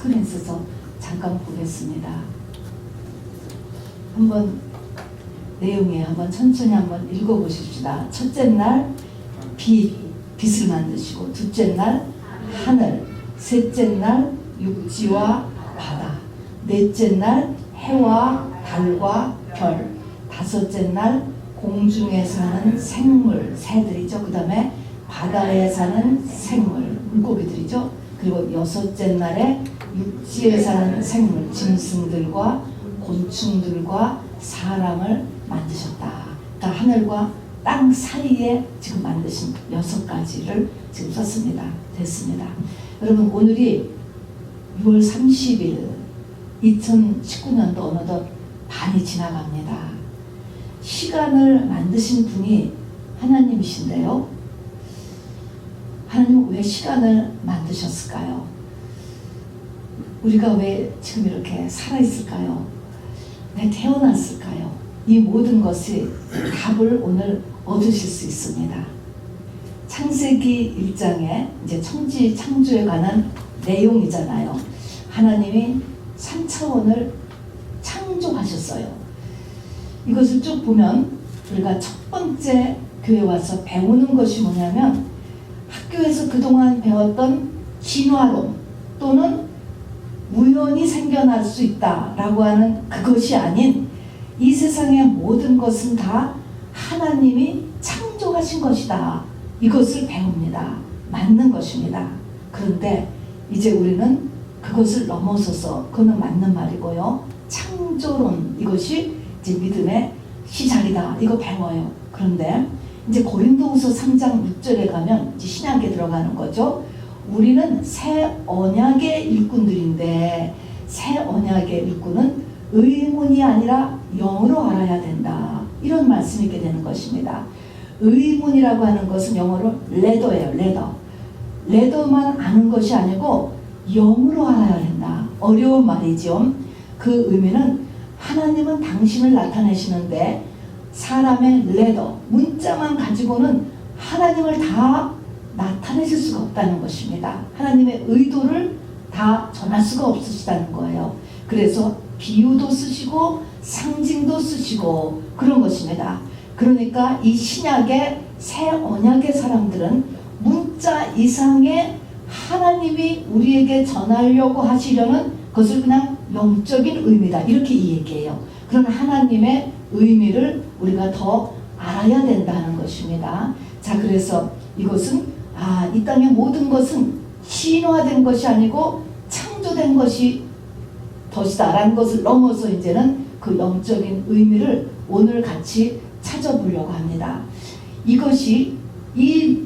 스크린 써서 잠깐 보겠습니다. 한번 내용에 한번 천천히 한번 읽어보십시다. 첫째 날 빛을 만드시고, 둘째 날 하늘, 셋째 날 육지와 바다, 넷째 날 해와 달과 별, 다섯째 날 공중에 사는 생물, 새들이죠. 그 다음에 바다에 사는 생물, 물고기들이죠. 그리고 여섯째 날에 육지에 사는 생물, 짐승들과 곤충들과 사람을 만드셨다. 그러니까 하늘과 땅 사이에 지금 만드신 6가지를 지금 썼습니다. 됐습니다. 여러분, 오늘이 6월 30일 2019년도 어느덧 반이 지나갑니다. 시간을 만드신 분이 하나님이신데요. 하나님은 왜 시간을 만드셨을까요? 우리가 왜 지금 이렇게 살아있을까요? 왜 태어났을까요? 이 모든 것이 답을 오늘 얻으실 수 있습니다. 창세기 1장에 이제 천지 창조에 관한 내용이잖아요. 하나님이 3차원을 창조하셨어요. 이것을 쭉 보면 우리가 첫 번째 교회 와서 배우는 것이 뭐냐면, 학교에서 그동안 배웠던 진화론 또는 우연히 생겨날 수 있다라고 하는 그것이 아닌, 이 세상의 모든 것은 다 하나님이 창조하신 것이다. 이것을 배웁니다. 맞는 것입니다. 그런데 이제 우리는 그것을 넘어서서, 그거는 맞는 말이고요, 창조론, 이것이 이제 믿음의 시작이다. 이거 배워요. 그런데 이제 고린도후서 3장 6절에 가면 이제 신약에 들어가는 거죠. 우리는 새 언약의 일꾼들인데, 새 언약의 일꾼은 의문이 아니라 영으로 알아야 된다. 이런 말씀이 있게 되는 것입니다. 의문이라고 하는 것은 영어로 레더예요. 레더만 아는 것이 아니고 영으로 알아야 된다. 어려운 말이죠. 그 의미는 하나님은 당신을 나타내시는데, 사람의 레더, 문자만 가지고는 하나님을 다 나타내실 수가 없다는 것입니다. 하나님의 의도를 다 전할 수가 없으시다는 거예요. 그래서 비유도 쓰시고 상징도 쓰시고 그런 것입니다. 그러니까 이 신약의 새 언약의 사람들은 문자 이상의 하나님이 우리에게 전하려고 하시려는 것을 그냥 영적인 의미다, 이렇게 이 얘기해요. 그런 하나님의 의미를 우리가 더 알아야 된다는 것입니다. 자, 그래서 이것은 이 땅의 모든 것은 신화된 것이 아니고 창조된 것이 덫이다 라는 것을 넘어서 이제는 그 영적인 의미를 오늘 같이 찾아보려고 합니다. 이것이, 이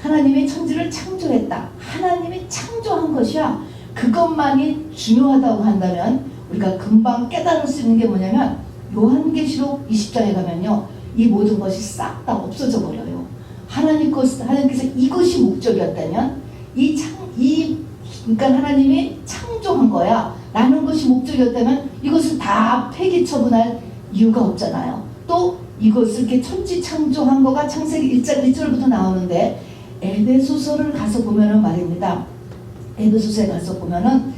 하나님의 천지를 창조했다, 하나님이 창조한 것이야, 그것만이 중요하다고 한다면 우리가 금방 깨달을 수 있는 게 뭐냐면, 요한계시록 20장에 가면요, 이 모든 것이 싹 다 없어져 버려요. 하나님께서 이것이 목적이었다면, 그러니까 하나님이 창조한 거야 라는 것이 목적이었다면 이것을 다 폐기 처분할 이유가 없잖아요. 또 이것을 이렇게 천지 창조한 거가 창세기 1장 1절부터 나오는데, 에베소서를 가서 보면은 말입니다. 에베소서에 가서 보면은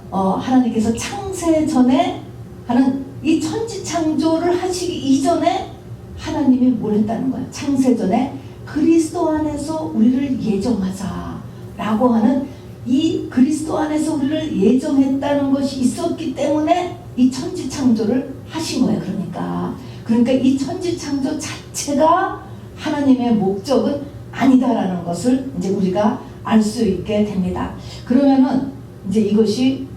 하나님께서 창세 전에 하는 이 천지 창조를 하시기 이전에 하나님이 뭘 했다는 거예요. 창세 전에 그리스도 안에서 우리를 예정하자라고 하는, 이 그리스도 안에서 우리를 예정했다는 것이 있었기 때문에 이 천지 창조를 하신 거예요. 그러니까 이 천지 창조 자체가 하나님의 목적은 아니다라는 것을 이제 우리가 알 수 있게 됩니다. 그러면은 이제 이것이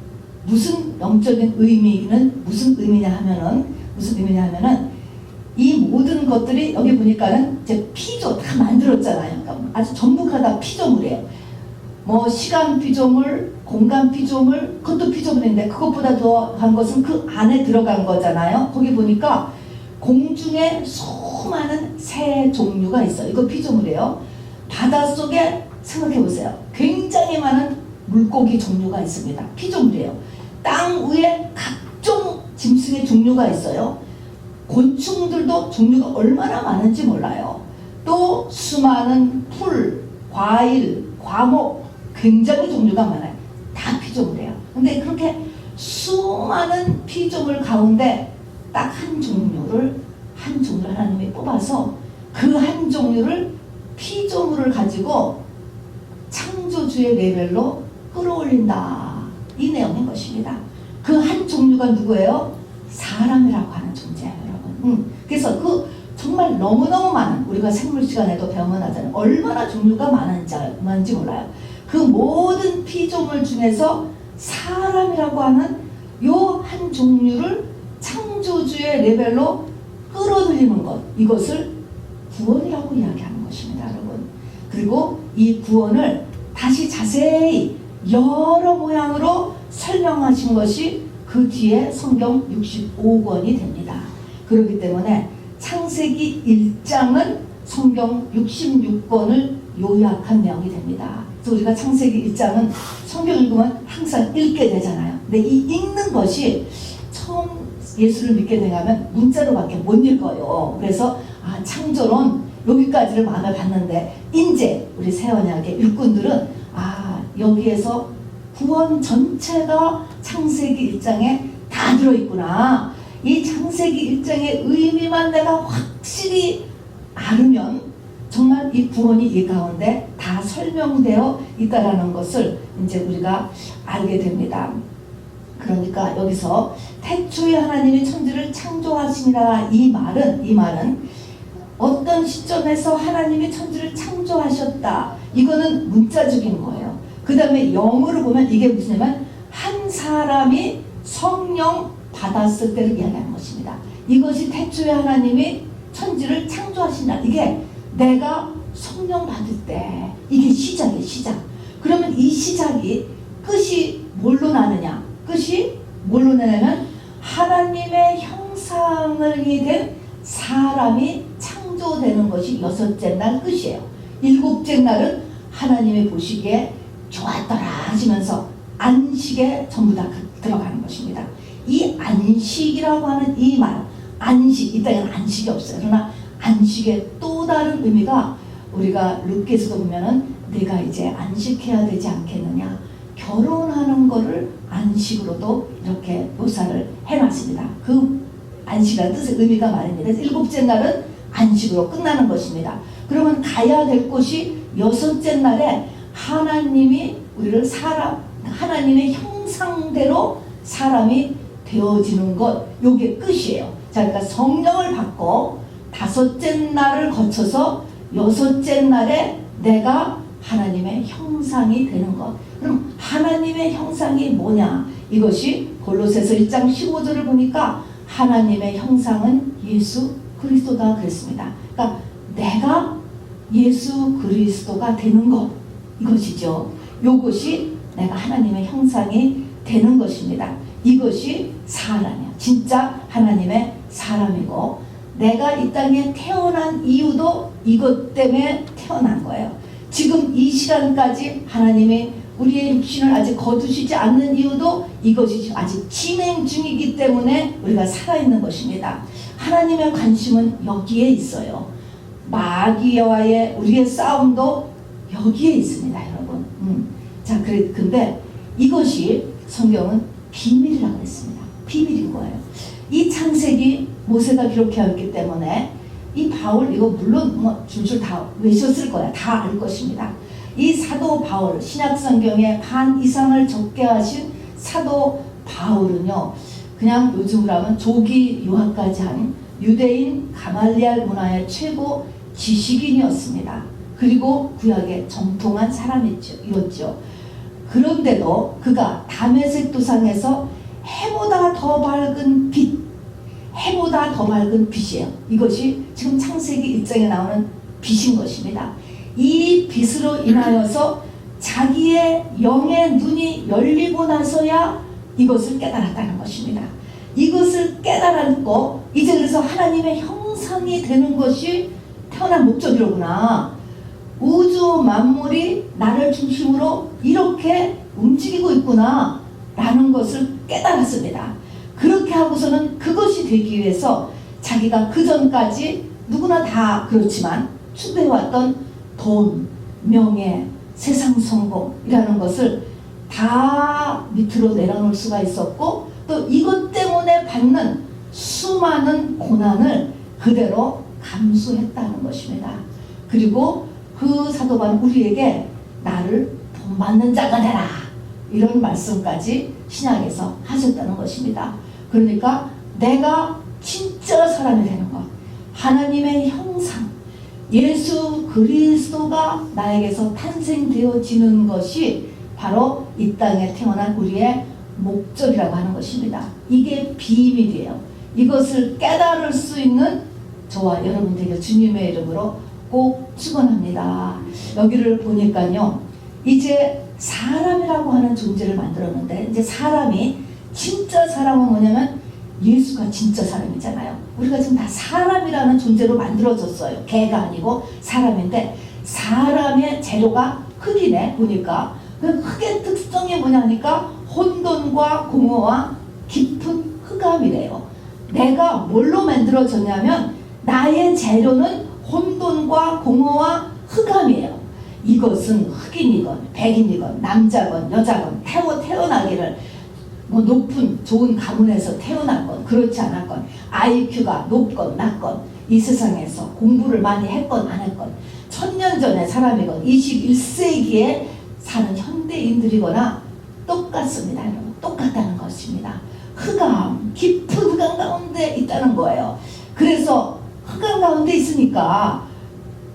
무슨 영적인 의미는 무슨 의미냐 하면은 이 모든 것들이 여기 보니까는 이제 피조 다 만들었잖아요. 그러니까 아주 전부 다 피조물이에요. 뭐 시간 피조물, 공간 피조물, 그것도 피조물인데 그것보다 더한 것은 그 안에 들어간 거잖아요. 거기 보니까 공중에 수많은 새 종류가 있어요. 이거 피조물이에요. 바닷속에 생각해 보세요. 굉장히 많은 물고기 종류가 있습니다. 피조물이에요. 땅 위에 각종 짐승의 종류가 있어요. 곤충들도 종류가 얼마나 많은지 몰라요. 또 수많은 풀, 과일, 과목, 굉장히 종류가 많아요. 다 피조물이에요. 근데 그렇게 수많은 피조물 가운데 딱 한 종류를 하나님이 뽑아서 그 한 종류를 피조물을 가지고 창조주의 레벨로 끌어올린다. 이 내용인 것입니다. 그 한 종류가 누구예요? 사람이라고 하는 존재예요, 여러분. 그래서 그 정말 너무너무 많은, 우리가 생물 시간에도 배우면 하잖아요. 얼마나 종류가 많은지 몰라요. 그 모든 피조물 중에서 사람이라고 하는 요 한 종류를 창조주의 레벨로 끌어들이는 것, 이것을 구원이라고 이야기하는 것입니다, 여러분. 그리고 이 구원을 다시 자세히 여러 모양으로 설명하신 것이 그 뒤에 성경 65권이 됩니다. 그렇기 때문에 창세기 1장은 성경 66권을 요약한 내용이 됩니다. 그래서 우리가 창세기 1장은 성경 읽으면 항상 읽게 되잖아요. 근데 이 읽는 것이 처음 예수를 믿게 되면 문자로밖에 못 읽어요. 그래서 창조론 여기까지를 마음에 받는데 이제 우리 새 언약의 일꾼들은 여기에서 구원 전체가 창세기 1장에 다 들어있구나. 이 창세기 1장의 의미만 내가 확실히 알으면 정말 이 구원이 이 가운데 다 설명되어 있다라는 것을 이제 우리가 알게 됩니다. 그러니까 여기서 태초에 하나님이 천지를 창조하시니라, 이 말은 어떤 시점에서 하나님이 천지를 창조하셨다, 이거는 문자적인 거예요. 그 다음에 영어로 보면 이게 무슨냐면 한 사람이 성령 받았을 때를 이야기하는 것입니다. 이것이 태초에 하나님이 천지를 창조하신다. 이게 내가 성령 받을 때, 이게 시작이에요, 시작. 그러면 이 시작이 끝이 뭘로 나느냐? 끝이 뭘로 나냐면 하나님의 형상이 된 사람이 창조되는 것이 6째 날 끝이에요. 7째 날은 하나님이 보시기에 좋았더라 하시면서 안식에 전부 다 들어가는 것입니다. 이 안식이라고 하는 이 말, 안식, 이 땅에는 안식이 없어요. 그러나 안식의 또 다른 의미가 우리가 룻기서도 보면은 내가 이제 안식해야 되지 않겠느냐, 결혼하는 거를 안식으로도 이렇게 묘사를 해놨습니다. 그 안식이라는 뜻의 의미가 말입니다. 7째 날은 안식으로 끝나는 것입니다. 그러면 가야 될 곳이 6째 날에 하나님이 우리를 하나님의 형상대로 사람이 되어지는 것, 요게 끝이에요. 자, 그러니까 성령을 받고 5째 날을 거쳐서 6째 날에 내가 하나님의 형상이 되는 것. 그럼 하나님의 형상이 뭐냐? 이것이 골로새서 1장 15절을 보니까 하나님의 형상은 예수 그리스도다 그랬습니다. 그러니까 내가 예수 그리스도가 되는 것, 이것이죠. 이것이 내가 하나님의 형상이 되는 것입니다. 이것이 사람이야. 진짜 하나님의 사람이고, 내가 이 땅에 태어난 이유도 이것 때문에 태어난 거예요. 지금 이 시간까지 하나님이 우리의 육신을 아직 거두시지 않는 이유도 이것이 아직 진행 중이기 때문에 우리가 살아있는 것입니다. 하나님의 관심은 여기에 있어요. 마귀와의 우리의 싸움도 여기에 있습니다, 여러분. 자, 근데 이것이 성경은 비밀이라고 했습니다. 비밀인 거예요. 이 창세기 모세가 기록해왔기 때문에 이 바울, 이거 물론 줄줄 다 외셨을 거야. 다 알 것입니다. 이 사도 바울, 신약성경에 반 이상을 적게 하신 사도 바울은요, 그냥 요즘으로 하면 조기 유학까지 한 유대인 가말리알 문화의 최고 지식인이었습니다. 그리고 구약에 정통한 사람이었죠. 그런데도 그가 다메섹 도상에서 해보다 더 밝은 빛, 해보다 더 밝은 빛이에요. 이것이 지금 창세기 1장에 나오는 빛인 것입니다. 이 빛으로 인하여서 자기의 영의 눈이 열리고 나서야 이것을 깨달았다는 것입니다. 이것을 깨달았고, 이제 그래서 하나님의 형상이 되는 것이 태어난 목적이로구나. 우주 만물이 나를 중심으로 이렇게 움직이고 있구나 라는 것을 깨달았습니다. 그렇게 하고서는 그것이 되기 위해서 자기가 그 전까지 누구나 다 그렇지만 추구해왔던 돈, 명예, 세상 성공이라는 것을 다 밑으로 내려놓을 수가 있었고, 또 이것 때문에 받는 수많은 고난을 그대로 감수했다는 것입니다. 그리고 그 사도 바울은 우리에게 나를 본받는 자가 되라, 이런 말씀까지 신약에서 하셨다는 것입니다. 그러니까 내가 진짜 사람이 되는 것, 하나님의 형상, 예수 그리스도가 나에게서 탄생되어지는 것이 바로 이 땅에 태어난 우리의 목적이라고 하는 것입니다. 이게 비밀이에요. 이것을 깨달을 수 있는 저와 여러분 되게 주님의 이름으로 꼭 축원합니다. 여기를 보니까요, 이제 사람이라고 하는 존재를 만들었는데, 이제 사람이 진짜 사람은 뭐냐면 예수가 진짜 사람이잖아요. 우리가 지금 다 사람이라는 존재로 만들어졌어요. 개가 아니고 사람인데, 사람의 재료가 흙이네 보니까. 그 흙의 특성이 뭐냐니까 혼돈과 공허와 깊은 흑암이래요. 내가 뭘로 만들어졌냐면 나의 재료는 혼돈과 공허와 흑암이에요. 이것은 흑인이건 백인이건 남자건 여자건 태어나기를 뭐 높은 좋은 가문에서 태어났건 그렇지 않았건, IQ가 높건 낮건, 이 세상에서 공부를 많이 했건 안 했건, 1000년 전의 사람이건 21세기에 사는 현대인들이거나 똑같습니다. 여러분, 똑같다는 것입니다. 흑암, 깊은 흑암 가운데 있다는 거예요. 그래서 흑암 가운데 있으니까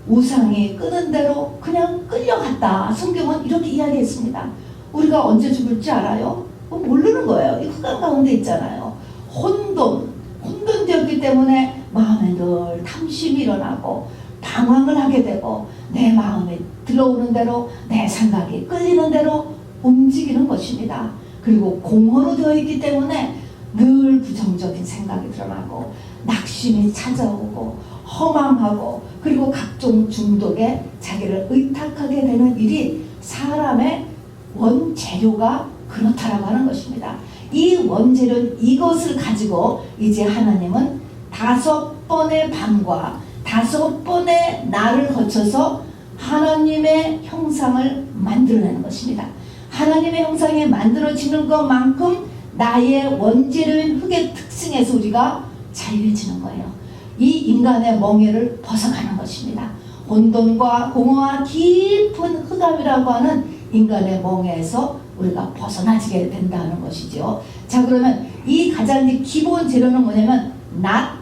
우상이 끄는 대로 그냥 끌려갔다. 성경은 이렇게 이야기했습니다. 우리가 언제 죽을지 알아요? 모르는 거예요. 이 흑암 가운데 있잖아요. 혼돈되었기 때문에 마음에 늘 탐심이 일어나고 방황을 하게 되고, 내 마음에 들어오는 대로, 내 생각이 끌리는 대로 움직이는 것입니다. 그리고 공허로 되어 있기 때문에 늘 부정적인 생각이 드러나고, 낙심이 찾아오고, 허망하고, 그리고 각종 중독에 자기를 의탁하게 되는 일이 사람의 원재료가 그렇다라고 하는 것입니다. 이 원재료는 이것을 가지고 이제 하나님은 5번의 밤과 5번의 날을 거쳐서 하나님의 형상을 만들어내는 것입니다. 하나님의 형상이 만들어지는 것만큼 나의 원재료인 흙의 특징에서 우리가 자유해지는 거예요. 이 인간의 멍에를 벗어가는 것입니다. 혼돈과 공허와 깊은 흑암이라고 하는 인간의 멍에에서 우리가 벗어나지게 된다는 것이죠. 자, 그러면 이 가장 기본 재료는 뭐냐면 낮,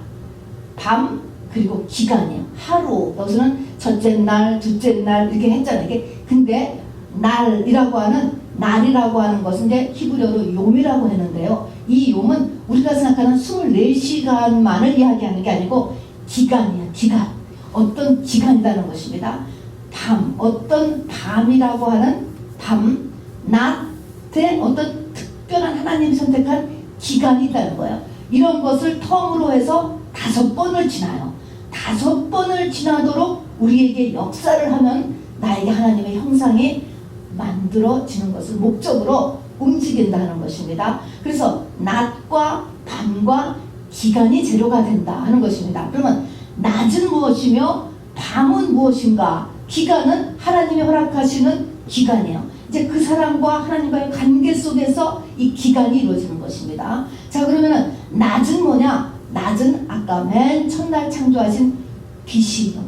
밤, 그리고 기간이에요. 하루. 여기서는 첫째 날, 둘째 날 이렇게 했잖아요. 이게 근데 날이라고 하는 것은 이제 히브리어로 욤이라고 했는데요. 이 욤은 우리가 생각하는 24시간만을 이야기하는 게 아니고 기간이에요. 기간. 어떤 기간이라는 것입니다. 밤. 어떤 밤이라고 하는 밤, 낮의 어떤 특별한 하나님이 선택한 기간이 있다는 거예요. 이런 것을 텀으로 해서 5번을 지나요. 5번을 지나도록 우리에게 역사를 하면 나에게 하나님의 형상이 만들어지는 것을 목적으로 움직인다는 것입니다. 그래서 낮과 밤과 기간이 재료가 된다 하는 것입니다. 그러면 낮은 무엇이며 밤은 무엇인가? 기간은 하나님이 허락하시는 기간이에요. 이제 그 사람과 하나님과의 관계 속에서 이 기간이 이루어지는 것입니다. 자, 그러면은 낮은 뭐냐? 낮은 아까 맨 첫날 창조하신 빛이요.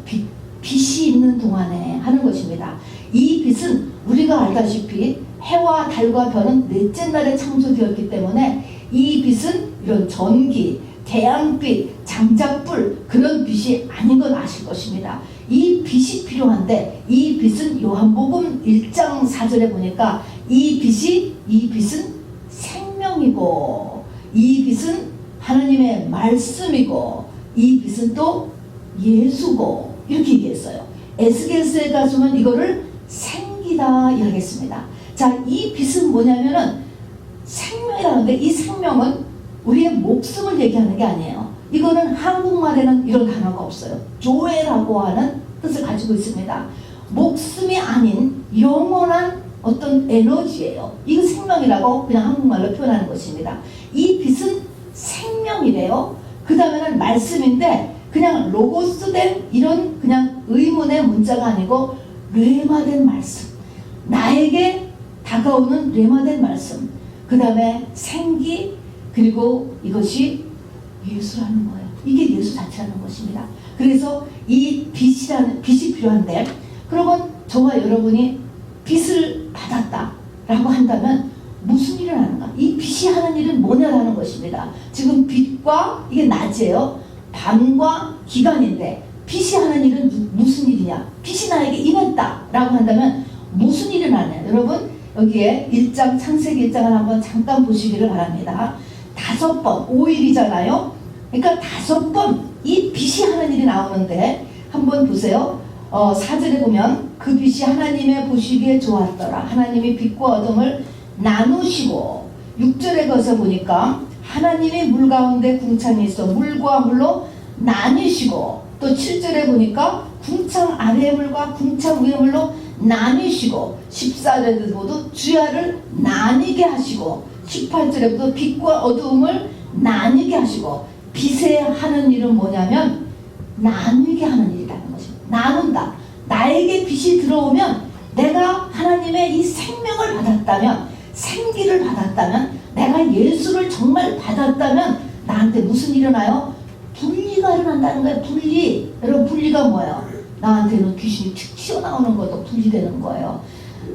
빛이 있는 동안에 하는 것입니다. 이 빛은 우리가 알다시피 해와 달과 별은 넷째 날에 창조되었기 때문에 이 빛은 이런 전기, 태양빛, 장작불 그런 빛이 아닌 건 아실 것입니다. 이 빛이 필요한데 이 빛은 요한복음 1장 4절에 보니까 이 빛은 생명이고, 이 빛은 하나님의 말씀이고, 이 빛은 또 예수고, 이렇게 얘기했어요. 에스겔서에 가서는 이거를 생기다 이야기했습니다. 자, 이 빛은 뭐냐면은 생명이라는데, 이 생명은 우리의 목숨을 얘기하는 게 아니에요. 이거는 한국말에는 이런 단어가 없어요. 조회라고 하는 뜻을 가지고 있습니다. 목숨이 아닌 영원한 어떤 에너지예요. 이거 생명이라고 그냥 한국말로 표현하는 것입니다. 이 빛은 생명이래요. 그 다음에는 말씀인데, 그냥 로고스된 이런 그냥 의문의 문자가 아니고 뇌마된 말씀. 나에게 다가오는 뢰마된 말씀, 그 다음에 생기, 그리고 이것이 예수라는 거예요. 이게 예수 자체라는 것입니다. 그래서 이 빛이 필요한데, 그러면 저와 여러분이 빛을 받았다라고 한다면 무슨 일을 하는가? 이 빛이 하는 일은 뭐냐라는 것입니다. 지금 빛과 이게 낮이에요. 밤과 기간인데 빛이 하는 일은 무슨 일이냐? 빛이 나에게 임했다라고 한다면 무슨 일을 하냐? 여러분 여기에 1장 창세기 1장을 한번 잠깐 보시기를 바랍니다. 5번 5일이잖아요. 그러니까 5번 이 빛이 하는 일이 나오는데 한번 보세요. 4절에 보면 그 빛이 하나님의 보시기에 좋았더라. 하나님이 빛과 어둠을 나누시고, 6절에 가서 보니까 하나님이 물 가운데 궁창이 있어 물과 물로 나뉘시고, 또 7절에 보니까 궁창 아래의 물과 궁창 위의 물로 나뉘시고, 14절에도 모두 주야를 나뉘게 하시고, 18절에도 빛과 어두움을 나뉘게 하시고, 빛에 하는 일은 뭐냐면 나누게 하는 일이라는 것입니다. 나눈다. 나에게 빛이 들어오면 내가 하나님의 이 생명을 받았다면, 생기를 받았다면, 내가 예수를 정말 받았다면 나한테 무슨 일이 일어나요? 분리가 일어난다는 거예요. 분리. 여러분 분리가 뭐예요? 나한테는 귀신이 툭 튀어나오는 것도 분리되는 거예요.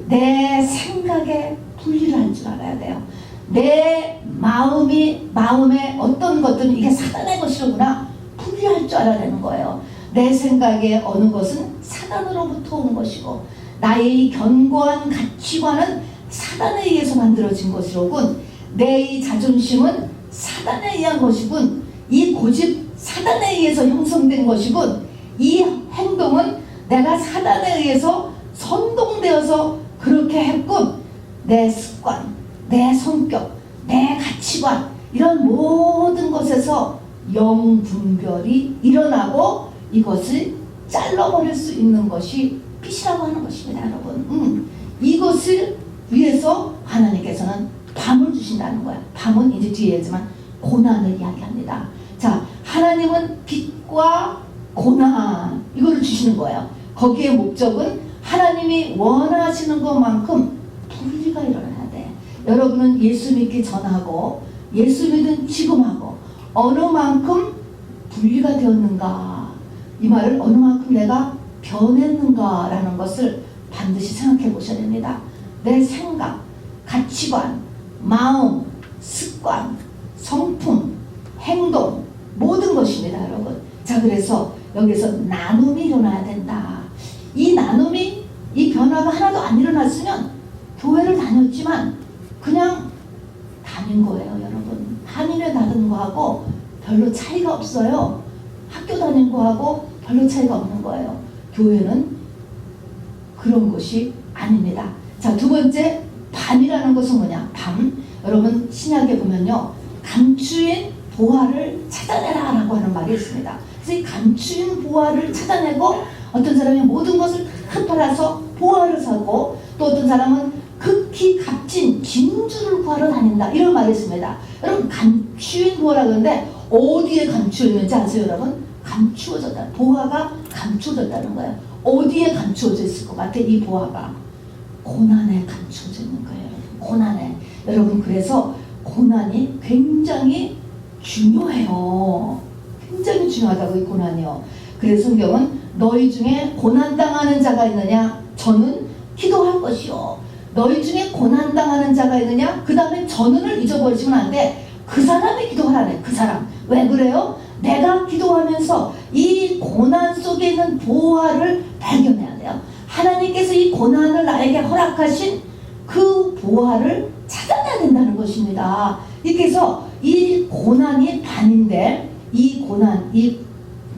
내 생각에 분리를 할 줄 알아야 돼요. 내 마음에 어떤 것들은 이게 사단의 것이로구나 분리할 줄 알아야 되는 거예요. 내 생각에 어느 것은 사단으로부터 온 것이고, 나의 견고한 가치관은 사단에 의해서 만들어진 것이로군. 내 이 자존심은 사단에 의한 것이군. 이 고집 사단에 의해서 형성된 것이군. 이 행동은 내가 사단에 의해서 선동되어서 그렇게 했군. 내 습관, 내 성격, 내 가치관, 이런 모든 것에서 영분별이 일어나고 이것을 잘라버릴 수 있는 것이 빛이라고 하는 것입니다. 여러분 이것을 위해서 하나님께서는 밤을 주신다는 거야. 밤은 이제 뒤에 있지만 고난을 이야기합니다. 자, 하나님은 빛과 고난 이거를 주시는 거예요. 거기에 목적은 하나님이 원하시는 것만큼 분리가 일어나야 돼. 여러분은 예수 믿기 전하고 예수 믿은 지금하고 어느 만큼 분리가 되었는가, 이 말을 어느 만큼 내가 변했는가 라는 것을 반드시 생각해 보셔야 됩니다. 내 생각, 가치관, 마음, 습관, 성품, 행동, 모든 것입니다. 여러분. 자, 그래서 여기서 나눔이 일어나야 된다. 이 나눔이, 이 변화가 하나도 안 일어났으면 교회를 다녔지만 그냥 다닌 거예요. 여러분, 한인회 다닌 거하고 별로 차이가 없어요. 학교 다닌 거하고 별로 차이가 없는 거예요. 교회는 그런 것이 아닙니다. 자, 두 번째, 밤이라는 것은 뭐냐? 밤. 여러분 신약에 보면요, 감추인 보화를 찾아내라 라고 하는 말이 있습니다. 그래서 이 감추인 보화를 찾아내고, 어떤 사람이 모든 것을 다 팔아서 보화를 사고, 또 어떤 사람은 극히 값진 진주를 구하러 다닌다, 이런 말이 있습니다. 여러분 감추인 보화라고 하는데 어디에 감추어 있는지 아세요? 여러분, 감추어졌다. 보화가 감추어졌다는 거예요. 어디에 감추어져 있을 것 같아? 이 보화가 고난에 감추어져 있는 거예요. 고난에. 여러분, 그래서 고난이 굉장히 중요해요. 굉장히 중요하다고, 이 고난이요. 그래서 성경은 너희 중에 고난당하는 자가 있느냐? 저는 기도할 것이요. 너희 중에 고난당하는 자가 있느냐? 그 다음에 저는을 잊어버리시면 안 돼. 그 사람이 기도하라네. 그 사람. 왜 그래요? 내가 기도하면서 이 고난 속에 있는 보화를 발견해야 돼요. 하나님께서 이 고난을 나에게 허락하신 그 보화를 찾아내야 된다는 것입니다. 이렇게 해서 이 고난이 반인데, 이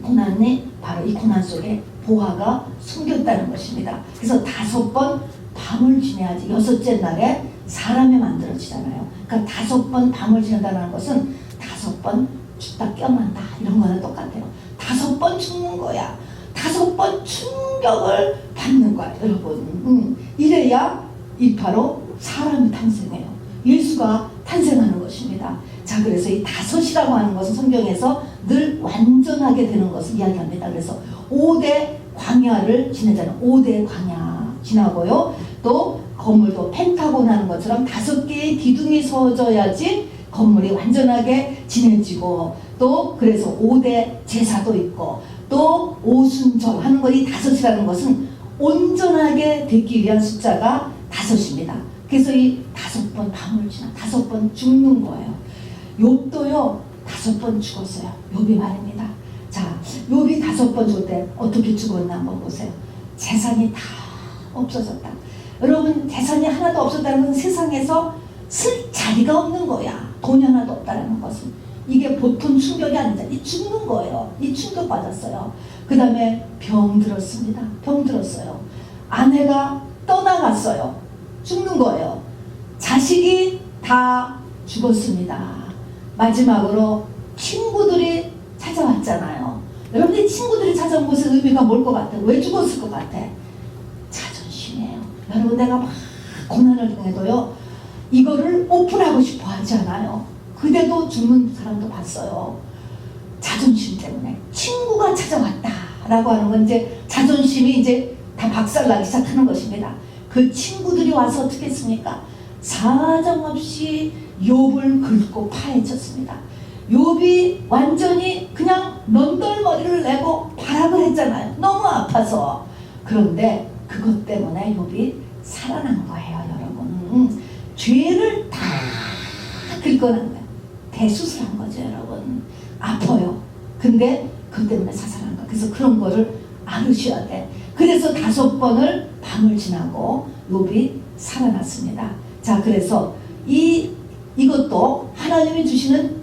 고난이 바로 이 고난 속에 보화가 숨겼다는 것입니다. 그래서 5번 밤을 지내야지 6째 날에 사람이 만들어지잖아요. 그러니까 5번 밤을 지낸다는 것은 5번 죽다 깨어난다, 이런 거는 똑같아요. 5번 죽는 거야. 5번 충격을 받는 거야, 여러분. 이래야 이 바로 사람이 탄생해요. 예수가 탄생하는 것입니다. 자, 그래서 이 5이라고 하는 것은 성경에서 늘 완전하게 되는 것을 이야기합니다. 그래서 5대 광야를 지내자는 5대 광야 지나고요. 또 건물도 펜타곤 하는 것처럼 5개의 기둥이 서져야지 건물이 완전하게 지내지고, 또 그래서 5대 제사도 있고, 또 오순절 하는 것이 5이라는 것은 온전하게 되기 위한 숫자가 5입니다. 그래서 이 5번 밤을 지나 5번 죽는 거예요. 욥도요 5번 죽었어요. 욥이 말입니다. 자, 욥이 5번 죽을 때 어떻게 죽었나 한번 보세요. 재산이 다 없어졌다. 여러분, 재산이 하나도 없었다는 건 세상에서 쓸 자리가 없는 거야. 돈이 하나도 없다는 것은. 이게 보통 충격이 아니다. 이 죽는 거예요. 이 충격 받았어요. 그 다음에 병 들었습니다. 병 들었어요. 아내가 떠나갔어요. 죽는 거예요. 자식이 다 죽었습니다. 마지막으로 친구들이 찾아왔잖아요. 여러분들이 친구들이 찾아온 것의 의미가 뭘 것 같아요? 왜 죽었을 것 같아? 자존심이에요. 여러분, 내가 막 고난을 당해도요, 이거를 오픈하고 싶어 하지 않아요. 그대도 죽는 사람도 봤어요. 자존심 때문에. 친구가 찾아왔다 라고 하는 건 이제 자존심이 이제 다 박살나기 시작하는 것입니다. 그 친구들이 와서 어떻게 했습니까? 사정없이 욥을 긁고 파헤쳤습니다. 욥이 완전히 그냥 넌덜머리를 내고 발악을 했잖아요. 너무 아파서. 그런데 그것 때문에 욥이 살아난 거예요, 여러분. 죄를 다 긁어낸 거예요. 대수술한 거죠, 여러분. 아파요. 근데 그것 때문에 자살한 거예요. 그래서 그런 거를 알으셔야 돼. 그래서 5번을 밤을 지나고 욥이 살아났습니다. 자, 그래서 이것도 하나님이 주시는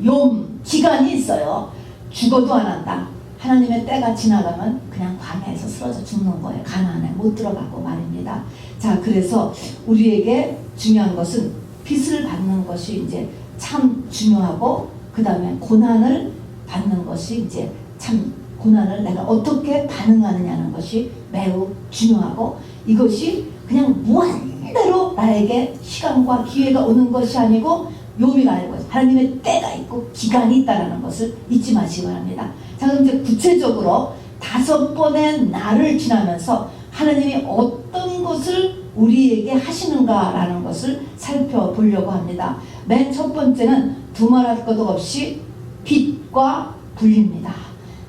기간이 있어요. 죽어도 안 한다. 하나님의 때가 지나가면 그냥 광야에서 쓰러져 죽는 거예요. 가나안에 못 들어가고 말입니다. 자, 그래서 우리에게 중요한 것은 빚을 받는 것이 이제 참 중요하고, 그 다음에 고난을 받는 것이 이제 참, 고난을 내가 어떻게 반응하느냐는 것이 매우 중요하고, 이것이 그냥 무한대로 나에게 시간과 기회가 오는 것이 아니고 욥이 알고 하나님의 때가 있고 기간이 있다는 것을 잊지 마시기 바랍니다. 자, 그럼 이제 구체적으로 5번의 날을 지나면서 하나님이 어떤 것을 우리에게 하시는가라는 것을 살펴보려고 합니다. 맨 첫 번째는 두말할 것도 없이 빚과 불리입니다.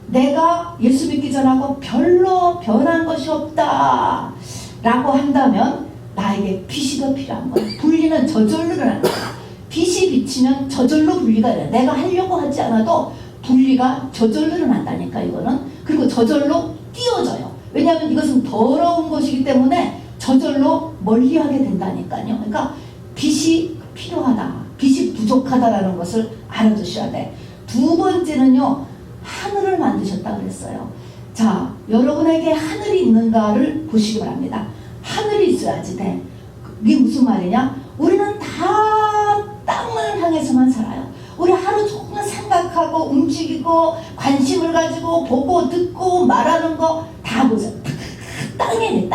내가 예수 믿기 전하고 별로 변한 것이 없다 라고 한다면 나에게 빚이 더 필요한 거야. 분리는 저절로 일어나는 거야. 빚이 빚이면 저절로 분리가 일어나. 내가 하려고 하지 않아도 분리가 저절로 일어난다니까, 이거는. 그리고 저절로 띄어져요. 왜냐하면 이것은 더러운 것이기 때문에 저절로 멀리하게 된다니까요. 그러니까 빚이 필요하다, 빚이 부족하다라는 것을 알아두셔야 돼. 두 번째는요, 하늘을 만드셨다 그랬어요. 자, 여러분에게 하늘이 있는가를 보시기 바랍니다. 하늘이 있어야지 돼. 이게 무슨 말이냐? 우리는 다 땅을 향해서만 살아요. 우리 하루 종일 생각하고 움직이고 관심을 가지고 보고 듣고 말하는 거 다 보세요. 땅에.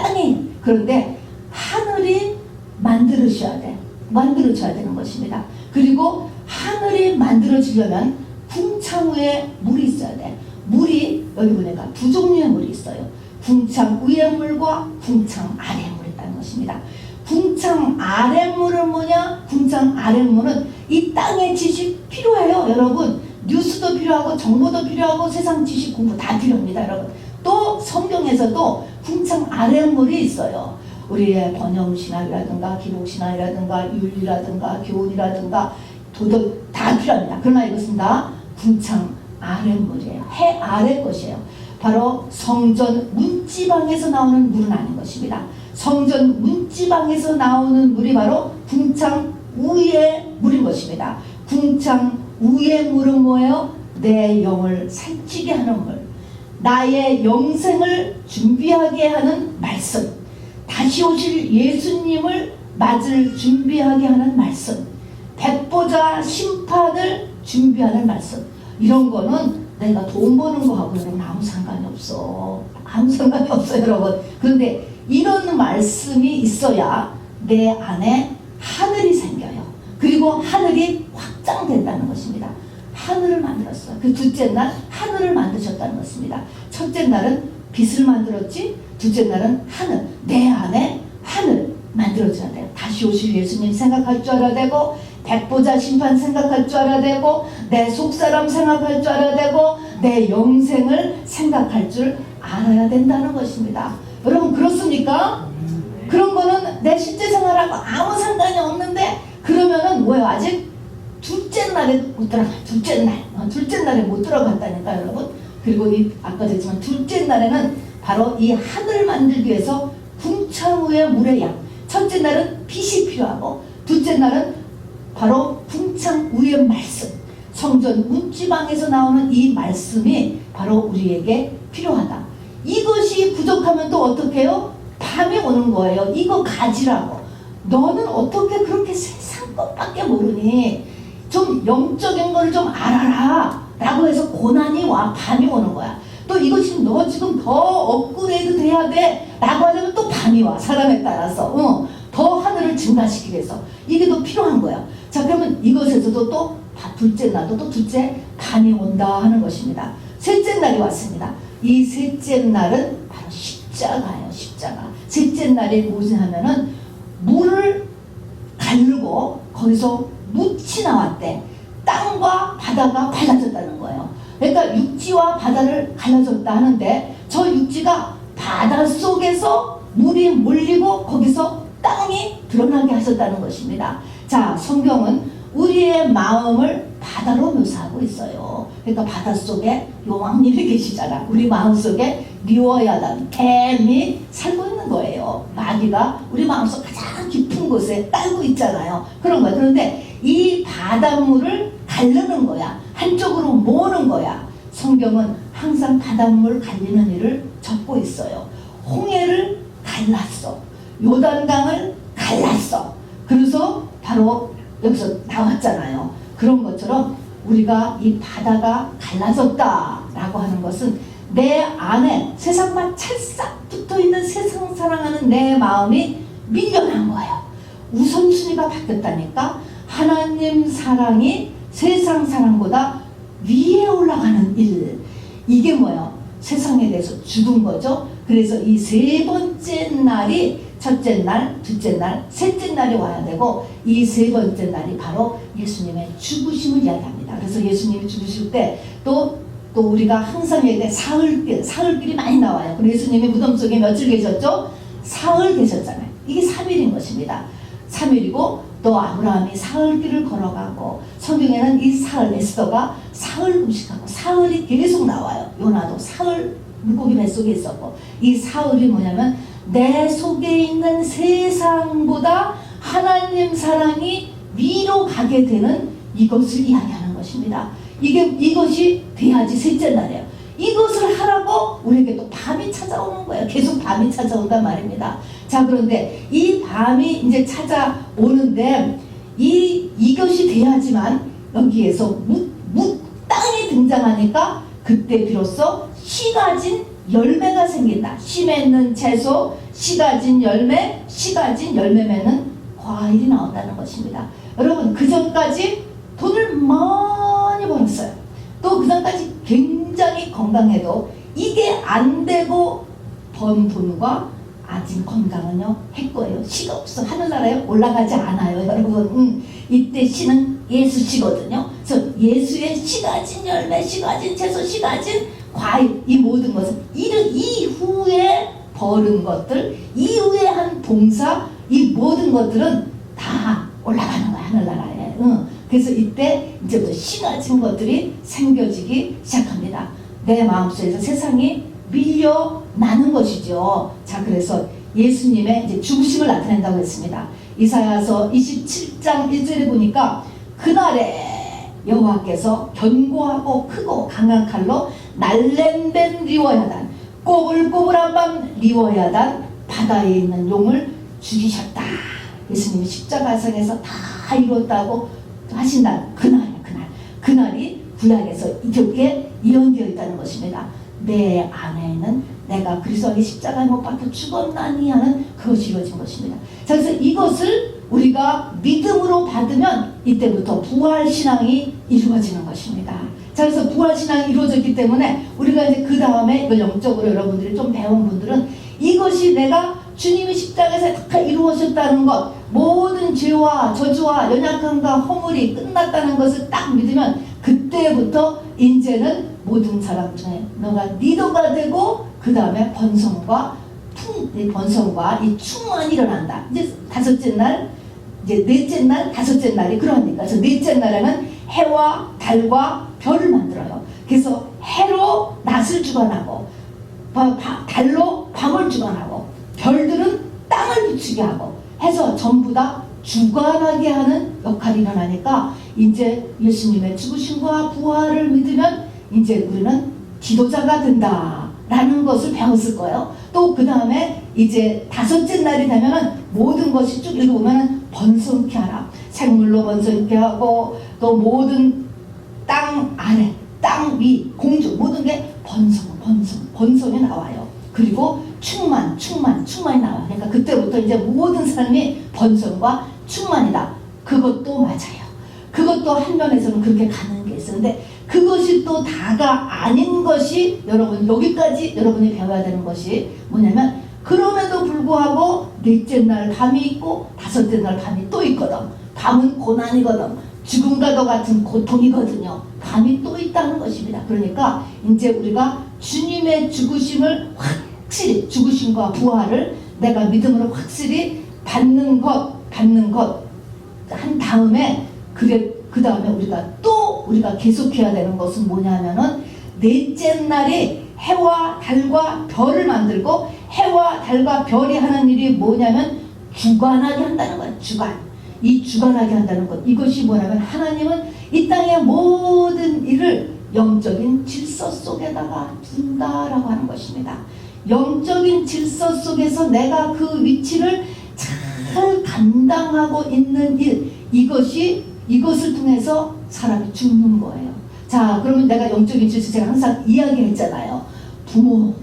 그런데 하늘이 만들어져야 돼. 만들어져야 되는 것입니다. 그리고 하늘이 만들어지려면 궁창 위에 물이 있어야 돼. 물이, 여기 보니까 2종류의 물이 있어요. 궁창 위의 물과 궁창 아래의 물이 있다는 것입니다. 궁창 아랫물은 뭐냐? 궁창 아랫물은 이 땅의 지식 필요해요, 여러분. 뉴스도 필요하고 정보도 필요하고 세상 지식 공부 다 필요합니다, 여러분. 또 성경에서도 궁창 아랫물이 있어요. 우리의 번영신학이라든가 기록신학이라든가 윤리라든가 교훈이라든가 도덕 다 필요합니다. 그러나 이것은 다 궁창 아랫물이에요. 해 아래 것이에요. 바로 성전 문지방에서 나오는 물은 아닌 것입니다. 성전 문지방에서 나오는 물이 바로 궁창 우의 물인 것입니다. 궁창 우의 물은 뭐예요? 내 영을 살찌게 하는 물, 나의 영생을 준비하게 하는 말씀, 다시 오실 예수님을 맞을 준비하게 하는 말씀, 백보자 심판을 준비하는 말씀. 이런 거는 내가 돈 버는 거하고는 아무 상관이 없어. 아무 상관이 없어요, 여러분. 그런데 이런 말씀이 있어야 내 안에 하늘이 생겨요. 그리고 하늘이 확장된다는 것입니다. 하늘을 만들었어요. 그 둘째 날 하늘을 만드셨다는 것입니다. 첫째 날은 빛을 만들었지, 둘째 날은 하늘. 내 안에 하늘, 만들어줘야 돼요. 다시 오실 예수님 생각할 줄 알아야 되고, 백보자 심판 생각할 줄 알아야 되고, 내 속사람 생각할 줄 알아야 되고, 내 영생을 생각할 줄 알아야 된다는 것입니다. 여러분 그렇습니까? 그런 거는 내 실제 생활하고 아무 상관이 없는데, 그러면은 뭐예요? 아직 둘째 날에 못 들어가. 둘째 날에 못 들어갔다니까 여러분. 그리고 아까도 했지만 둘째 날에는 바로 이 하늘 만들기 위해서 궁창후의 물의 양. 첫째 날은 빛이 필요하고, 둘째 날은 바로 궁창후의 말씀. 성전 문지방에서 나오는 이 말씀이 바로 우리에게 필요하다. 이것이 부족하면 또 어떻게 해요? 밤이 오는 거예요. 이거 가지라고. 너는 어떻게 그렇게 세상 것밖에 모르니? 좀 영적인 걸 좀 알아라 라고 해서 고난이 와. 밤이 오는 거야. 또 이것이 너 지금 더 업그레이드 돼야 돼 라고 하려면 또 밤이 와. 사람에 따라서 더 하늘을 증가시키기 위해서 이게 또 필요한 거야. 자, 그러면 이것에서도 또 둘째 날도 또 둘째 밤이 온다 하는 것입니다. 셋째 날이 왔습니다. 이 셋째 날은 바로 십자가예요. 십자가. 셋째 날이 무엇이 하면은 물을 가르고 거기서 묻이 나왔대. 땅과 바다가 갈라졌다는 거예요. 그러니까 육지와 바다를 갈라졌다 하는데, 저 육지가 바다 속에서 물이 몰리고 거기서 땅이 드러나게 하셨다는 것입니다. 자, 성경은 우리의 마음을 바다로 묘사하고 있어요. 그러니까 바닷속에 여왕님이 계시잖아. 우리 마음속에 리워야단 뱀이 살고 있는 거예요. 마귀가 우리 마음속 가장 깊은 곳에 깔고 있잖아요. 그런 거야. 그런데 이 바닷물을 가르는 거야. 한쪽으로 모으는 거야. 성경은 항상 바닷물 갈리는 일을 적고 있어요. 홍해를 갈랐어. 요단강을 갈랐어. 그래서 바로 여기서 나왔잖아요. 그런 것처럼 우리가 이 바다가 갈라졌다라고 하는 것은 내 안에 세상과 찰싹 붙어있는 세상 사랑하는 내 마음이 밀려난 거예요. 우선순위가 바뀌었다니까. 하나님 사랑이 세상 사랑보다 위에 올라가는 일. 이게 뭐예요? 세상에 대해서 죽은 거죠. 그래서 이 세 번째 날이 첫째 날, 둘째 날, 셋째 날이 와야 되고, 이 세 번째 날이 바로 예수님의 죽으심을 이야기합니다. 그래서 예수님이 죽으실 때 또 우리가 항상 얘기할 때 사흘길이 많이 나와요. 그리고 예수님이 무덤 속에 며칠 계셨죠? 사흘 계셨잖아요. 이게 3일인 것입니다. 3일이고 또 아브라함이 사흘길을 걸어가고, 성경에는 이 사흘, 에스더가 사흘 음식하고 사흘이 계속 나와요. 요나도 사흘 물고기 뱃속에 있었고, 이 사흘이 뭐냐면 내 속에 있는 세상보다 하나님 사랑이 위로 가게 되는 이것을 이야기하는 것입니다. 이것이 돼야지 셋째 날이에요. 이것을 하라고 우리에게 또 밤이 찾아오는 거예요. 계속 밤이 찾아온단 말입니다. 자, 그런데 이 밤이 이제 찾아오는데 이것이 돼야지만 여기에서 땅이 등장하니까 그때 비로소 씨 가진 열매가 생긴다. 씨 맺는 채소, 씨 가진 열매, 씨 가진 열매 맺는 과일이 나온다는 것입니다. 여러분, 그 전까지 돈을 많이 벌었어요. 또 그 전까지 굉장히 건강해도 이게 안 되고 번 돈과 아직 건강은요 했거예요. 씨가 없어. 하늘나라에 올라가지 않아요. 여러분, 이때 씨는 예수 씨거든요. 그래서 예수의 씨 가진 열매, 씨 가진 채소, 씨 가진 과일, 이 모든 것은 이후에 벌은 것들, 이후에 한 봉사, 이 모든 것들은 다 올라가는 거야, 하늘나라에. 그래서 이때 이제부터 씨 가진 것들이 생겨지기 시작합니다. 내 마음속에서 세상이 밀려나는 것이죠. 자, 그래서 예수님의 이제 죽으심을 나타낸다고 했습니다. 이사야서 27장 1절에 보니까 그날에 여호와께서 견고하고 크고 강한 칼로 날랜된 리워야단, 꼬불꼬불한 밤 리워야단 바다에 있는 용을 죽이셨다. 예수님이 십자가상에서 다 이뤘다고 하신 날, 그날이 구약에서 이렇게 예언되어 있다는 것입니다. 내 안에는 내가 그리스도의 십자가에 못 박혀 죽었나니 하는 그것이 이루어진 것입니다. 자, 그래서 이것을 우리가 믿음으로 받으면 이때부터 부활신앙이 이루어지는 것입니다. 자, 그래서 부활신앙이 이루어졌기 때문에 우리가 이제 그 다음에 이걸 영적으로 여러분들이 좀 배운 분들은 이것이 내가 주님이 십자가에서 다 이루어졌다는 것, 모든 죄와 저주와 연약함과 허물이 끝났다는 것을 딱 믿으면 그때부터 이제는 모든 사람 중에 너가 리더가 되고 그 다음에 번성과 이 충만이 일어난다. 이제 다섯째 날, 이제 넷째 날, 다섯째 날이 그러니까. 그래서 넷째 날에는 해와 달과 별을 만들어요. 그래서 해로 낮을 주관하고 달로 밤을 주관하고 별들은 땅을 비추게 하고 해서 전부 다 주관하게 하는 역할이 일어나니까 이제 예수님의 죽으심과 부활을 믿으면 이제 우리는 지도자가 된다라는 것을 배웠을 거예요. 또 그 다음에 이제 다섯째 날이 되면은 모든 것이 쭉 읽어보면 번성케 하라. 생물로 번성케 하고 또 모든 땅 아래, 땅 위, 공중 모든 게 번성이 나와요. 그리고 충만이 나와요. 그러니까 그때부터 이제 모든 사람이 번성과 충만이다. 그것도 맞아요. 그것도 한 면에서는 그렇게 가는 게 있었는데 그것이 또 다가 아닌 것이 여러분 여기까지 여러분이 배워야 되는 것이 뭐냐면 그럼에도 불구하고 넷째 날 밤이 있고 다섯째 날 밤이 또 있거든. 밤은 고난이거든. 죽음과도 같은 고통이거든요. 밤이 또 있다는 것입니다. 그러니까 이제 우리가 주님의 죽으심을 확실히 죽으심과 부활을 내가 믿음으로 확실히 받는 것 한 다음에 그 다음에 우리가 계속해야 되는 것은 뭐냐면은 넷째 날이 해와 달과 별을 만들고 해와 달과 별이 하는 일이 뭐냐면 주관하게 한다는 거예요. 이 주관하게 한다는 것. 이것이 뭐냐면 하나님은 이 땅의 모든 일을 영적인 질서 속에다가 둔다라고 하는 것입니다. 영적인 질서 속에서 내가 그 위치를 잘 감당하고 있는 일, 이것을 통해서 사람이 죽는 거예요. 자, 그러면 내가 영적인 질서 제가 항상 이야기했잖아요. 부모,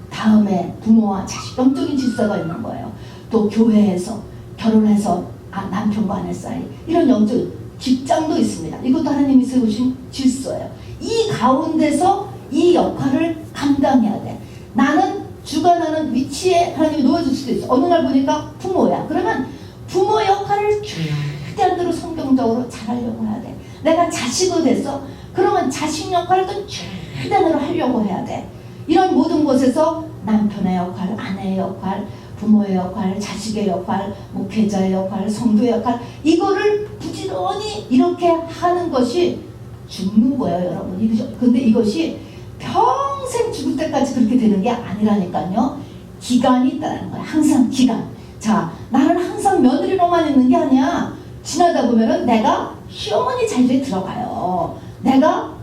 다음에 부모와 자식, 영적인 질서가 있는 거예요. 또 교회에서, 결혼해서 남편과 아내 사이, 이런 영적 직장도 있습니다. 이것도 하나님이 세우신 질서예요. 이 가운데서 이 역할을 감당해야 돼. 나는 주관하는 위치에 하나님이 놓아줄 수도 있어. 어느 날 보니까 부모야. 그러면 부모 역할을 최대한대로 성경적으로 잘하려고 해야 돼. 내가 자식으로 됐어. 그러면 자식 역할을 또 최대한으로 하려고 해야 돼. 이런 모든 곳에서 남편의 역할, 아내의 역할, 부모의 역할, 자식의 역할, 목회자의 역할, 성도의 역할, 이거를 부지런히 이렇게 하는 것이 죽는 거예요, 여러분. 근데 이것이 평생 죽을 때까지 그렇게 되는 게 아니라니까요. 기간이 있다는 거예요. 항상 기간. 자, 나는 항상 며느리로만 있는 게 아니야. 지나다 보면은 내가 시어머니 자리에 들어가요. 내가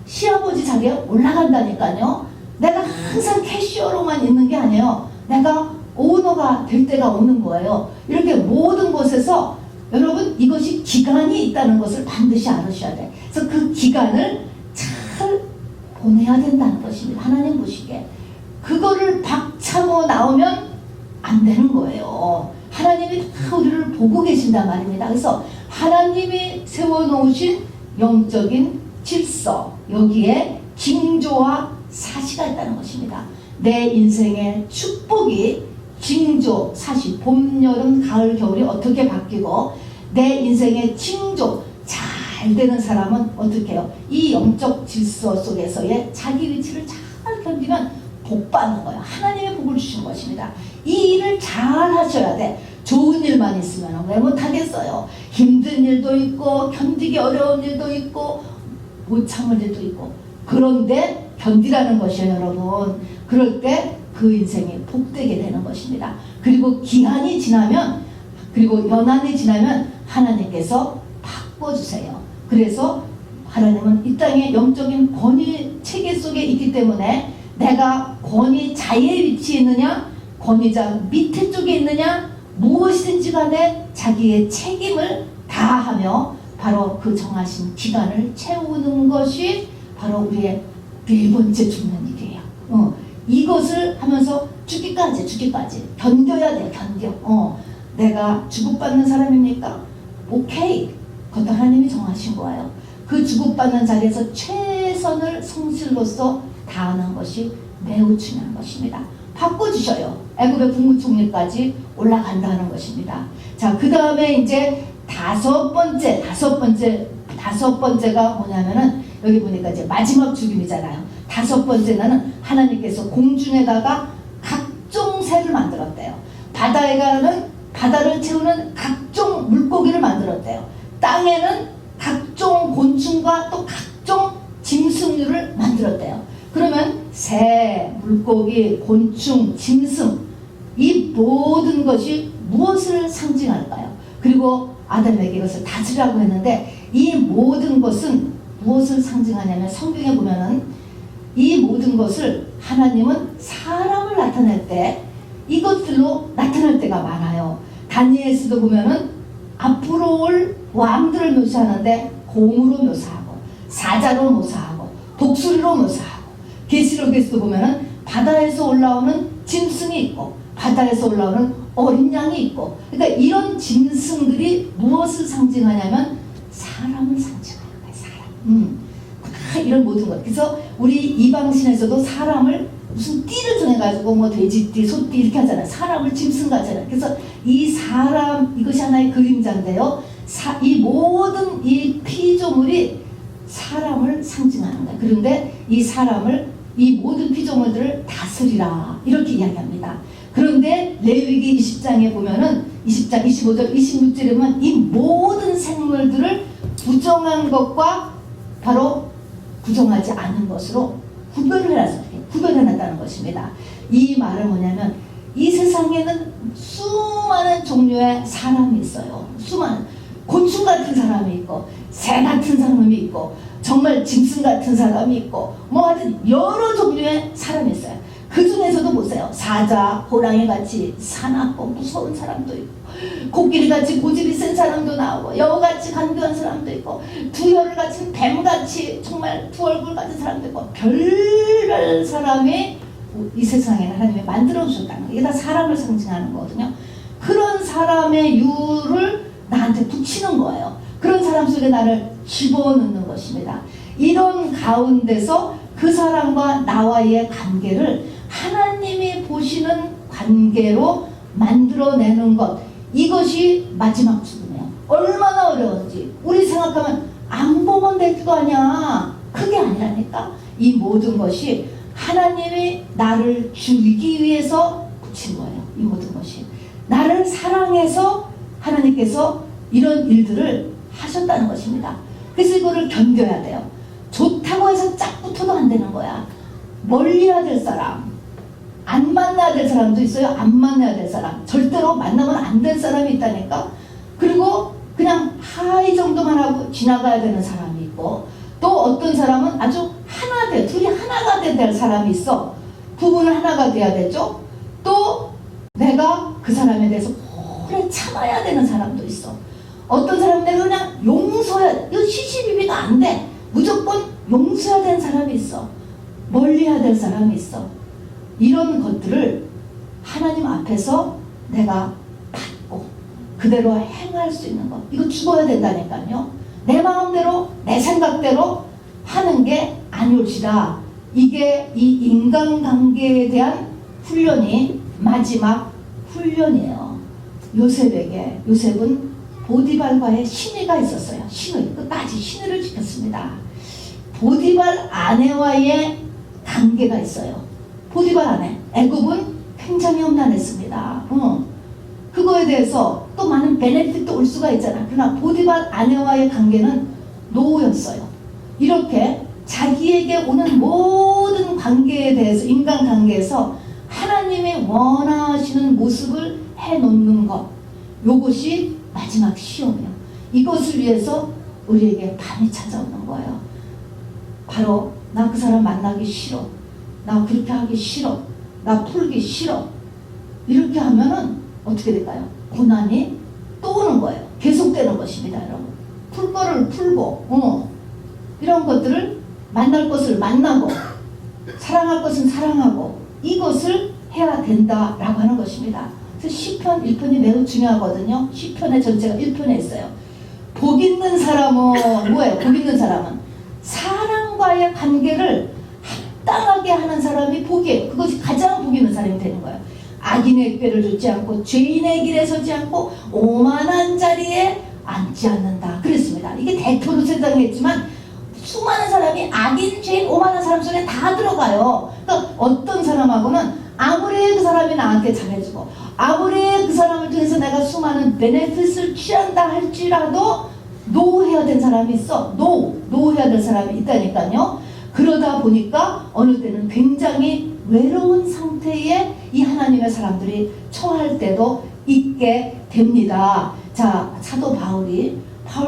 시아버지 자리에 올라간다니까요. 내가 항상 캐시어로만 있는 게 아니에요. 내가 오너가 될 때가 오는 거예요. 이렇게 모든 곳에서 여러분 이것이 기간이 있다는 것을 반드시 알으셔야 돼. 그래서 그 기간을 잘 보내야 된다는 것입니다. 하나님 보시기에. 그거를 박차고 나오면 안 되는 거예요. 하나님이 다 우리를 보고 계신단 말입니다. 그래서 하나님이 세워놓으신 영적인 질서, 여기에 징조와 사시가 있다는 것입니다. 내 인생의 축복이 징조, 사시, 봄, 여름, 가을, 겨울이 어떻게 바뀌고 내 인생의 징조, 잘 되는 사람은 어떻게 해요? 이 영적 질서 속에서의 자기 위치를 잘 견디면 복 받는 거예요. 하나님의 복을 주신 것입니다. 이 일을 잘 하셔야 돼. 좋은 일만 있으면 왜 못하겠어요? 힘든 일도 있고 견디기 어려운 일도 있고 못 참을 일도 있고 그런데 견디라는 것이에요, 여러분. 그럴 때 그 인생이 복되게 되는 것입니다. 그리고 기한이 지나면, 그리고 연한이 지나면 하나님께서 바꿔주세요. 그래서 하나님은 이 땅에 영적인 권위 체계 속에 있기 때문에 내가 권위자의 위치에 있느냐 권위자 밑에 쪽에 있느냐 무엇이든지 간에 자기의 책임을 다하며 바로 그 정하신 기간을 채우는 것이 바로 우리의 네 번째 죽는 일이에요. 이것을 하면서 죽기까지 견뎌야 돼요. 내가 주급받는 사람입니까? 오케이. 그것도 하나님이 정하신 거예요. 그 주급받는 자리에서 최선을 성실로서 다하는 것이 매우 중요한 것입니다. 바꿔주셔요. 애굽의 국무총리까지 올라간다는 것입니다. 자, 그 다음에 이제 다섯 번째가 뭐냐면은 여기 보니까 이제 마지막 죽임이잖아요. 다섯 번째는 하나님께서 공중에다가 각종 새를 만들었대요. 바다에가는 바다를 채우는 각종 물고기를 만들었대요. 땅에는 각종 곤충과 또 각종 짐승류를 만들었대요. 그러면 새, 물고기, 곤충, 짐승 이 모든 것이 무엇을 상징할까요? 그리고 아담에게 이것을 다스리라고 했는데 이 모든 것은 무엇을 상징하냐면 성경에 보면은 이 모든 것을 하나님은 사람을 나타낼 때 이것들로 나타날 때가 많아요. 다니엘서도 보면은 앞으로 올 왕들을 묘사하는데 곰으로 묘사하고 사자로 묘사하고 독수리로 묘사하고 계시록에서도 보면은 바다에서 올라오는 짐승이 있고 바다에서 올라오는 어린 양이 있고 그러니까 이런 짐승들이 무엇을 상징하냐면 사람을 상징하는 거예요. 사람. 이런 모든 것. 그래서 우리 이방신에서도 사람을 무슨 띠를 정해가지고 뭐 돼지띠, 소띠 이렇게 하잖아요. 사람을 짐승같이 하잖아요. 그래서 이 사람 이것이 하나의 그림자인데요. 이 모든 이 피조물이 사람을 상징하는 거예요. 그런데 이 사람을 이 모든 피조물들을 다스리라 이렇게 이야기합니다. 그런데 레위기 20장에 보면은 20장 25절 26절에 보면 이 모든 생물들을 부정한 것과 바로 부정하지 않은 것으로 구별해놨다는 것입니다. 이 말은 뭐냐면 이 세상에는 수많은 종류의 사람이 있어요. 수많은 곤충 같은 사람이 있고 새 같은 사람이 있고 정말 짐승 같은 사람이 있고 뭐 하여튼 여러 종류의 사람이 있어요. 그 중에서도 보세요. 사자, 호랑이같이 사납고 무서운 사람도 있고 코끼리같이 고집이 센 사람도 나오고 여우같이 간교한 사람도 있고 두혈을 가진 뱀같이 정말 두 얼굴 가진 사람도 있고 별별 사람이 이 세상에 하나님이 만들어 주셨다는 거예요. 이게 다 사람을 상징하는 거거든요. 그런 사람의 유를 나한테 붙이는 거예요. 그런 사람 속에 나를 집어넣는 것입니다. 이런 가운데서 그 사람과 나와의 관계를 하나님이 보시는 관계로 만들어내는 것, 이것이 마지막 죽음이에요. 얼마나 어려운지 우리 생각하면 안 보면 될 거 아니야. 그게 아니라니까. 이 모든 것이 하나님이 나를 죽이기 위해서 붙인 거예요. 이 모든 것이 나를 사랑해서 하나님께서 이런 일들을 하셨다는 것입니다. 그래서 이거를 견뎌야 돼요. 좋다고 해서 짝 붙어도 안 되는 거야. 멀리해야 될 사람, 안 만나야 될 사람도 있어요. 안 만나야 될 사람, 절대로 만나면 안 될 사람이 있다니까. 그리고 그냥 하이 정도만 하고 지나가야 되는 사람이 있고 또 어떤 사람은 아주 하나 돼, 둘이 하나가 돼야 될 사람이 있어. 부부는 하나가 돼야 되죠. 또 내가 그 사람에 대해서 오래 참아야 되는 사람도 있어. 어떤 사람은 내가 그냥 용서해야, 이거 시시비비가 안 돼. 무조건 용서해야 되는 사람이 있어. 멀리해야 될 사람이 있어. 이런 것들을 하나님 앞에서 내가 받고 그대로 행할 수 있는 것, 이거 죽어야 된다니까요. 내 마음대로 내 생각대로 하는 게 아니올시다. 이게 이 인간관계에 대한 훈련이 마지막 훈련이에요. 요셉은 보디발과의 신의가 있었어요. 신의, 끝까지 신의를 지켰습니다. 보디발 아내와의 관계가 있어요. 보디발 아내, 애굽은 굉장히 험난했습니다. 그거에 대해서 또 많은 베네핏도 올 수가 있잖아. 그러나 보디발 아내와의 관계는 노였어요. 이렇게 자기에게 오는 모든 관계에 대해서, 인간관계에서 하나님이 원하시는 모습을 해놓는 것, 요것이 마지막 시험이에요. 이것을 위해서 우리에게 밤이 찾아오는 거예요. 바로 나 그 사람 만나기 싫어, 나 그렇게 하기 싫어, 나 풀기 싫어, 이렇게 하면은 어떻게 될까요? 고난이 또 오는 거예요. 계속되는 것입니다, 여러분. 풀 거를 풀고, 이런 것들을 만날 것을 만나고, 사랑할 것은 사랑하고, 이것을 해야 된다라고 하는 것입니다. 그래서 시편 1편이 매우 중요하거든요. 시편의 전체가 1편에 있어요. 복 있는 사람은 뭐예요? 복 있는 사람은 사랑과의 관계를 한 마땅하게 하는 사람이 복이에요. 그것이 가장 복 있는 사람이 되는 거예요. 악인의 꾀를 좇지 않고 죄인의 길에 서지 않고 오만한 자리에 앉지 않는다 그랬습니다. 이게 대표로 세상했지만 수많은 사람이 악인, 죄인, 오만한 사람 속에 다 들어가요. 그러니까 어떤 사람하고는 아무리 그 사람이 나한테 잘해주고 아무리 그 사람을 통해서 내가 수많은 베네핏을 취한다 할지라도 노해야 될 사람이 있어. 노해야 될 사람이 있다니까요. 그러다 보니까 어느 때는 굉장히 외로운 상태에 이 하나님의 사람들이 처할 때도 있게 됩니다. 자, 사도 바울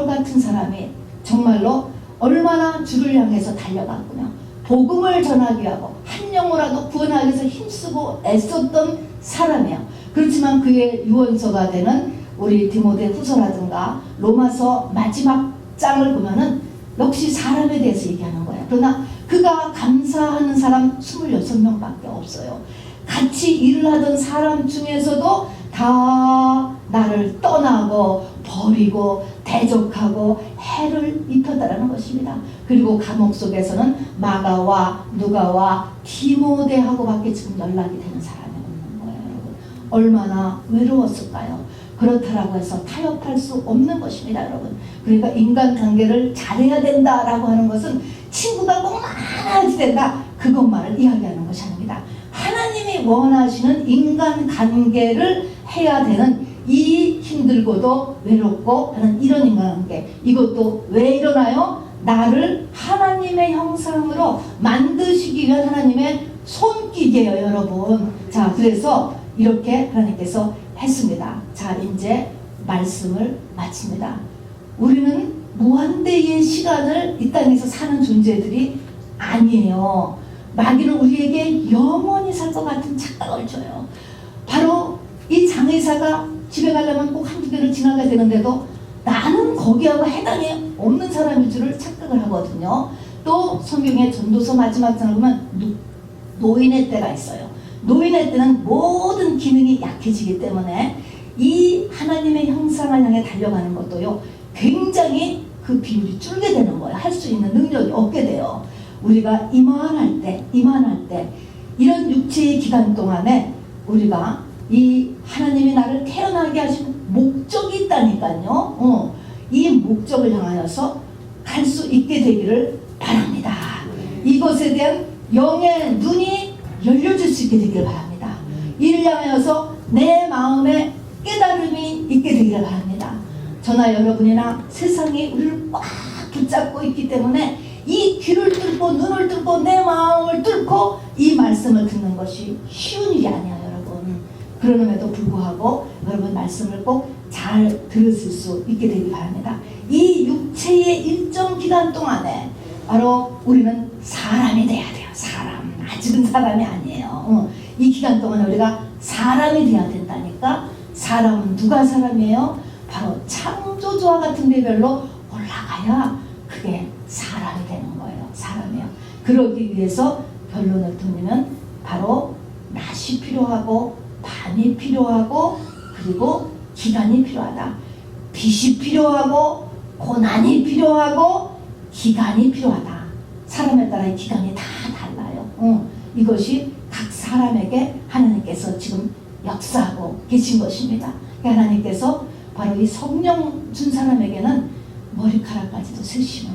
같은 사람이 정말로 얼마나 주를 향해서 달려갔군요. 복음을 전하기 위하고 한 영혼이라도 구원하기 위해서 힘쓰고 애썼던 사람이에요. 그렇지만 그의 유언서가 되는 우리 디모데 후서라든가 로마서 마지막 장을 보면은 역시 사람에 대해서 얘기하는 거예요. 그러나 그가 감사하는 사람 26명밖에 없어요. 같이 일을 하던 사람 중에서도 다 나를 떠나고 버리고 대적하고 해를 입혔다라는 것입니다. 그리고 감옥 속에서는 마가와 누가와 디모데하고밖에 지금 연락이 되는 사람이 없는 거예요. 여러분 얼마나 외로웠을까요? 그렇다라고 해서 타협할 수 없는 것입니다. 여러분 그러니까 인간관계를 잘해야 된다라고 하는 것은 친구가 꼭 많아야 된다 그것만을 이야기하는 것이 아닙니다. 하나님이 원하시는 인간관계를 해야 되는 이 힘들고도 외롭고 하는 이런 인간관계 이것도 왜 일어나요? 나를 하나님의 형상으로 만드시기 위한 하나님의 손길이에요 여러분. 자 그래서 이렇게 하나님께서 했습니다. 자 이제 말씀을 마칩니다. 우리는 무한대의 시간을 이 땅에서 사는 존재들이 아니에요. 마귀는 우리에게 영원히 살 것 같은 착각을 줘요. 바로 이 장의사가 집에 가려면 꼭 한두 개를 지나가야 되는데도 나는 거기하고 해당이 없는 사람일 줄을 착각을 하거든요. 또 성경의 전도서 마지막 장을 보면 노인의 때가 있어요. 노인의 때는 모든 기능이 약해지기 때문에 이 하나님의 형상을 향해 달려가는 것도요 굉장히 그 비율이 줄게 되는 거예요. 할 수 있는 능력이 없게 돼요. 우리가 이만할 때 이런 육체의 기간 동안에 우리가 이 하나님이 나를 태어나게 하신 목적이 있다니까요. 이 목적을 향하여서 갈 수 있게 되기를 바랍니다. 이것에 대한 영의 눈이 열려질 수 있게 되기를 바랍니다. 이를 향하여서 내 마음에 깨달음이 있게 되기를 바랍니다. 저나 여러분이나 세상이 우리를 꽉 붙잡고 있기 때문에 이 귀를 뚫고 눈을 뚫고 내 마음을 뚫고 이 말씀을 듣는 것이 쉬운 일이 아니에요 여러분. 그러는데도 불구하고 여러분 말씀을 꼭 잘 들으실 수 있게 되길 바랍니다. 이 육체의 일정 기간 동안에 바로 우리는 사람이 돼야 돼요. 사람. 아직은 사람이 아니에요. 이 기간 동안에 우리가 사람이 돼야 된다니까. 사람은 누가 사람이에요? 바로 창조주와 같은 레벨로 올라가야 그게 사람이 되는 거예요. 사람이요. 그러기 위해서 결론을 듣는 바로 낮이 필요하고 밤이 필요하고 그리고 기간이 필요하다. 빛이 필요하고 고난이 필요하고 기간이 필요하다. 사람에 따라 이 기간이 다 달라요. 이것이 각 사람에게 하나님께서 지금 역사하고 계신 것입니다. 하나님께서 바로 이 성령 준 사람에게는 머리카락까지도 세시면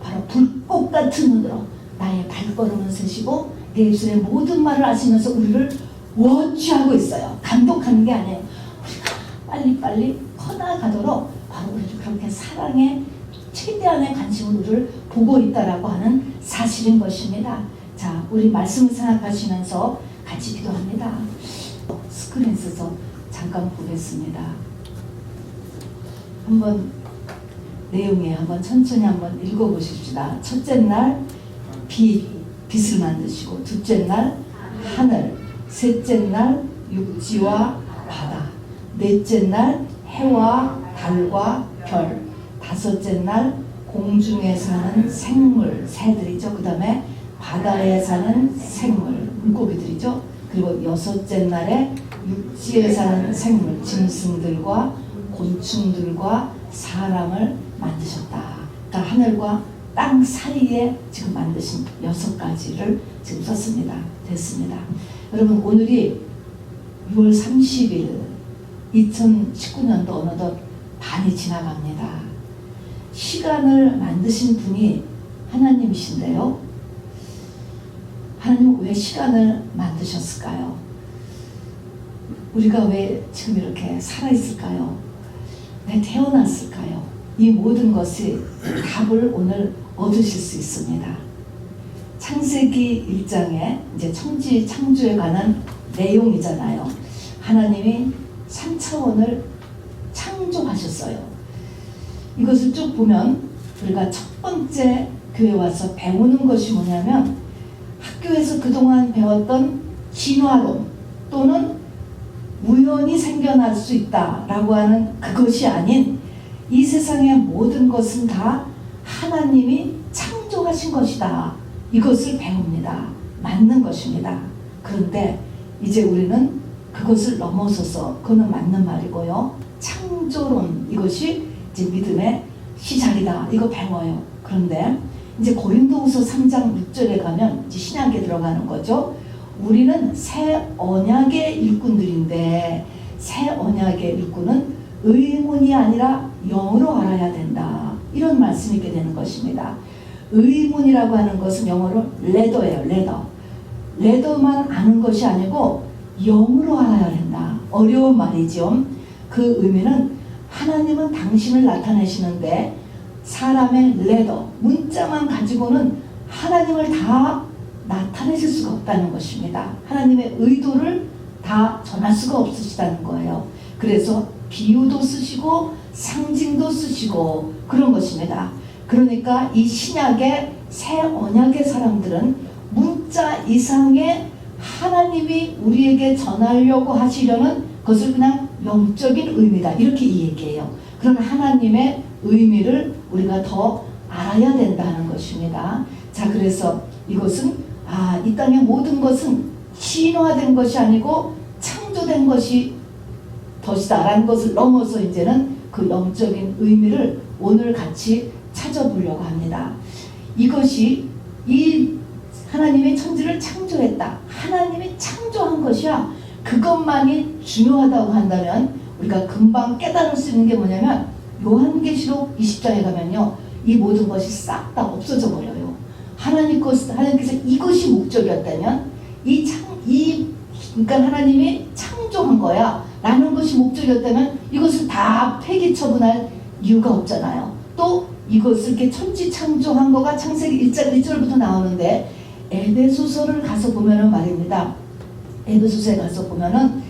바로 불꽃 같은 눈으로 나의 발걸음을 세시고 내 입술의 모든 말을 아시면서 우리를 워치하고 있어요. 감독하는 게 아니에요. 우리가 빨리빨리 커나가도록 바로 우리를 그렇게 사랑에 최대한의 관심으로 우리를 보고 있다라고 하는 사실인 것입니다. 자, 우리 말씀을 생각하시면서 같이 기도합니다. 스크린 써서 잠깐 보겠습니다. 한번 내용에 한번 천천히 한번 읽어보십시다. 첫째 날 빛을 만드시고 둘째 날 하늘, 셋째 날 육지와 바다, 넷째 날 해와 달과 별, 다섯째 날 공중에 사는 생물, 새들이죠. 그 다음에 바다에 사는 생물, 물고기들이죠. 그리고 여섯째 날에 육지에 사는 생물, 짐승들과 곤충들과 사람을 만드셨다. 그러니까 하늘과 땅 사이에 지금 만드신 6가지를 지금 썼습니다. 됐습니다. 여러분, 오늘이 6월 30일 2019년도 어느덧 반이 지나갑니다. 시간을 만드신 분이 하나님이신데요. 하나님은 왜 시간을 만드셨을까요? 우리가 왜 지금 이렇게 살아있을까요? 왜 태어났을까요? 이 모든 것이 답을 오늘 얻으실 수 있습니다. 창세기 1장에 이제 천지 창조에 관한 내용이잖아요. 하나님이 3차원을 창조하셨어요. 이것을 쭉 보면 우리가 첫 번째 교회 와서 배우는 것이 뭐냐면, 학교에서 그동안 배웠던 진화론 또는 우연히 생겨날 수 있다라고 하는 그것이 아닌, 이 세상의 모든 것은 다 하나님이 창조하신 것이다. 이것을 배웁니다. 맞는 것입니다. 그런데 이제 우리는 그것을 넘어서서, 그거는 맞는 말이고요, 창조론, 이것이 이제 믿음의 시작이다. 이거 배워요. 그런데 이제 고린도후서 3장 6절에 가면 이제 신약에 들어가는 거죠. 우리는 새 언약의 일꾼들인데, 새 언약의 일꾼은 의문이 아니라 영으로 알아야 된다. 이런 말씀이 있게 되는 것입니다. 의문이라고 하는 것은 영어로 레더예요. 레더. 레더만 아는 것이 아니고 영으로 알아야 된다. 어려운 말이죠. 그 의미는 하나님은 당신을 나타내시는데, 사람의 레더, 문자만 가지고는 하나님을 다 나타내실 수가 없다는 것입니다. 하나님의 의도를 다 전할 수가 없으시다는 거예요. 그래서 비유도 쓰시고 상징도 쓰시고 그런 것입니다. 그러니까 이 신약의 새 언약의 사람들은 문자 이상의 하나님이 우리에게 전하려고 하시려는 것을 그냥 영적인 의미다, 이렇게 이 얘기해요. 그런 하나님의 의미를 우리가 더 알아야 된다는 것입니다. 자, 그래서 이것은 이 땅의 모든 것은 진화된 것이 아니고 창조된 것이 덫이다 라는 것을 넘어서 이제는 그 영적인 의미를 오늘 같이 찾아보려고 합니다. 이것이, 이 하나님의 천지를 창조했다, 하나님이 창조한 것이야, 그것만이 중요하다고 한다면 우리가 금방 깨달을 수 있는 게 뭐냐면, 요한계시록 20장에 가면요, 이 모든 것이 싹 다 없어져 버려요. 하나님께서 이것이 목적이었다면, 그러니까 하나님이 창조한 거야 라는 것이 목적이었다면 이것을 다 폐기 처분할 이유가 없잖아요. 또 이것을 이렇게 천지 창조한 거가 창세기 1장 1절부터 나오는데, 에베소서를 가서 보면은 말입니다. 에베소서에 가서 보면은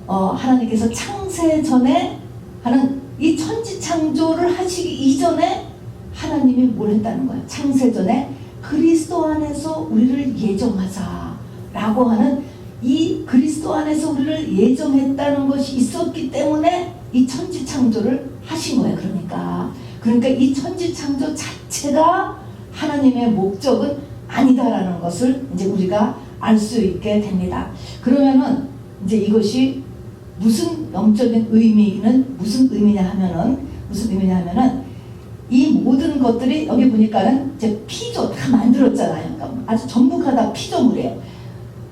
하나님께서 창세 전에 하는 이 천지 창조를 하시기 이전에 하나님이 뭘 했다는 거예요. 창세 전에 그리스도 안에서 우리를 예정하자라고 하는, 이 그리스도 안에서 우리를 예정했다는 것이 있었기 때문에 이 천지 창조를 하신 거예요. 그러니까 이 천지 창조 자체가 하나님의 목적은 아니다라는 것을 이제 우리가 알 수 있게 됩니다. 그러면은 이제 이것이 무슨 영적인 의미는 무슨 의미냐 하면은 이 모든 것들이 여기 보니까는 이제 피조 다 만들었잖아요. 그러니까 아주 전부가 다 피조물이에요.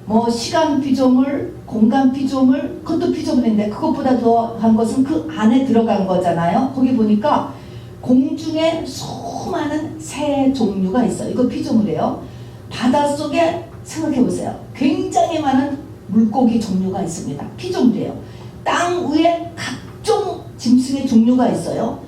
뭐 시간 피조물, 공간 피조물, 그것도 피조물인데 그것보다 더한 것은 그 안에 들어간 거잖아요. 거기 보니까 공중에 수많은 새 종류가 있어요. 이거 피조물이에요. 바닷속에 생각해 보세요. 굉장히 많은 물고기 종류가 있습니다. 피조물이에요. 땅 위에 각종 짐승의 종류가 있어요.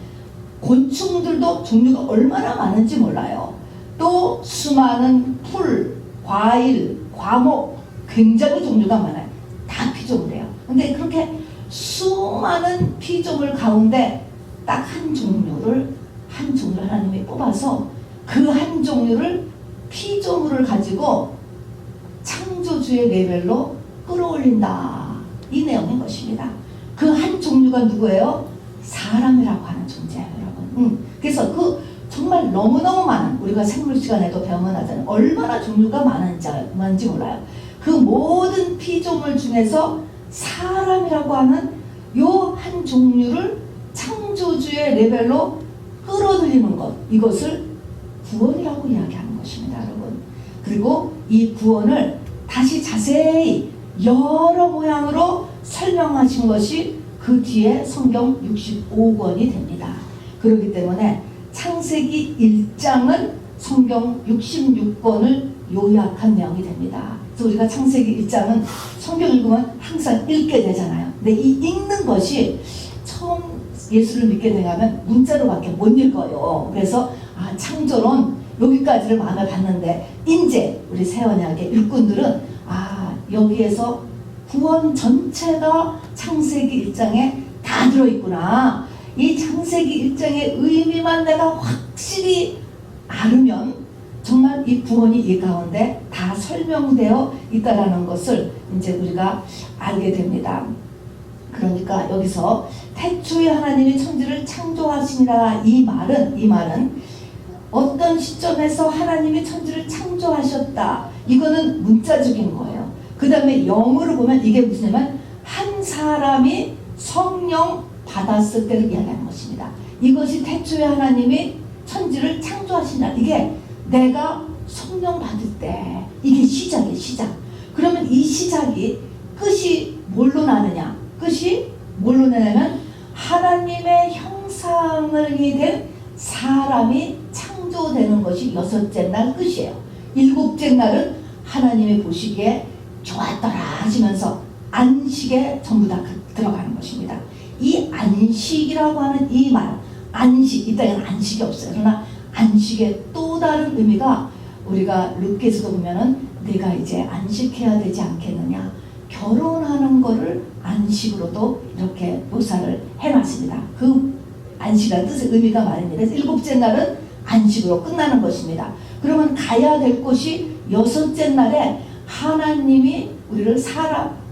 곤충들도 종류가 얼마나 많은지 몰라요. 또 수많은 풀, 과일, 과목, 굉장히 종류가 많아요. 다 피조물이에요. 근데 그렇게 수많은 피조물 가운데 딱 한 종류를 하나님이 뽑아서 그 한 종류를, 피조물을 가지고 창조주의 레벨로 끌어올린다, 이 내용인 것입니다. 그 한 종류가 누구예요? 사람이라고 하는 존재예요, 여러분. 그래서 그 정말 너무너무 많은, 우리가 생물 시간에도 배우면 하잖아요. 얼마나 종류가 많은지 몰라요. 그 모든 피조물 중에서 사람이라고 하는 요 한 종류를 창조주의 레벨로 끌어들이는 것, 이것을 구원이라고 이야기하는 것입니다, 여러분. 그리고 이 구원을 다시 자세히 여러 모양으로 설명하신 것이 그 뒤에 성경 65권이 됩니다. 그렇기 때문에 창세기 1장은 성경 66권을 요약한 내용이 됩니다. 그래서 우리가 창세기 1장은 성경 읽으면 항상 읽게 되잖아요. 근데 이 읽는 것이 처음 예수를 믿게 되면 문자로밖에 못 읽어요. 그래서 창조론 여기까지를 마음에 받는데 이제 우리 새 언약의 일꾼들은 여기에서 구원 전체가 창세기 1장에 다 들어있구나. 이 창세기 1장의 의미만 내가 확실히 알으면 정말 이 구원이 이 가운데 다 설명되어 있다라는 것을 이제 우리가 알게 됩니다. 그러니까 여기서 태초에 하나님이 천지를 창조하시니라 이 말은 어떤 시점에서 하나님이 천지를 창조하셨다. 이거는 문자적인 거예요. 그 다음에 영어로 보면 이게 무슨냐면 한 사람이 성령 받았을 때를 이야기하는 것입니다. 이것이 태초에 하나님이 천지를 창조하시나. 이게 내가 성령 받을 때 이게 시작이에요. 시작. 그러면 이 시작이 끝이 뭘로 나느냐. 끝이 뭘로 나냐면 하나님의 형상이 된 사람이 창조되는 것이 6째 날 끝이에요. 7째 날은 하나님이 보시기에 좋았더라 하시면서 안식에 전부 다 들어가는 것입니다. 이 안식이라고 하는 이 말, 안식, 이 땅에는 안식이 없어요. 그러나 안식의 또 다른 의미가 우리가 룻기서도 보면은 내가 이제 안식해야 되지 않겠느냐. 결혼하는 거를 안식으로도 이렇게 묘사를 해놨습니다. 그 안식이라는 뜻의 의미가 말입니다. 7째 날은 안식으로 끝나는 것입니다. 그러면 가야 될 곳이 6째 날에 하나님이 우리를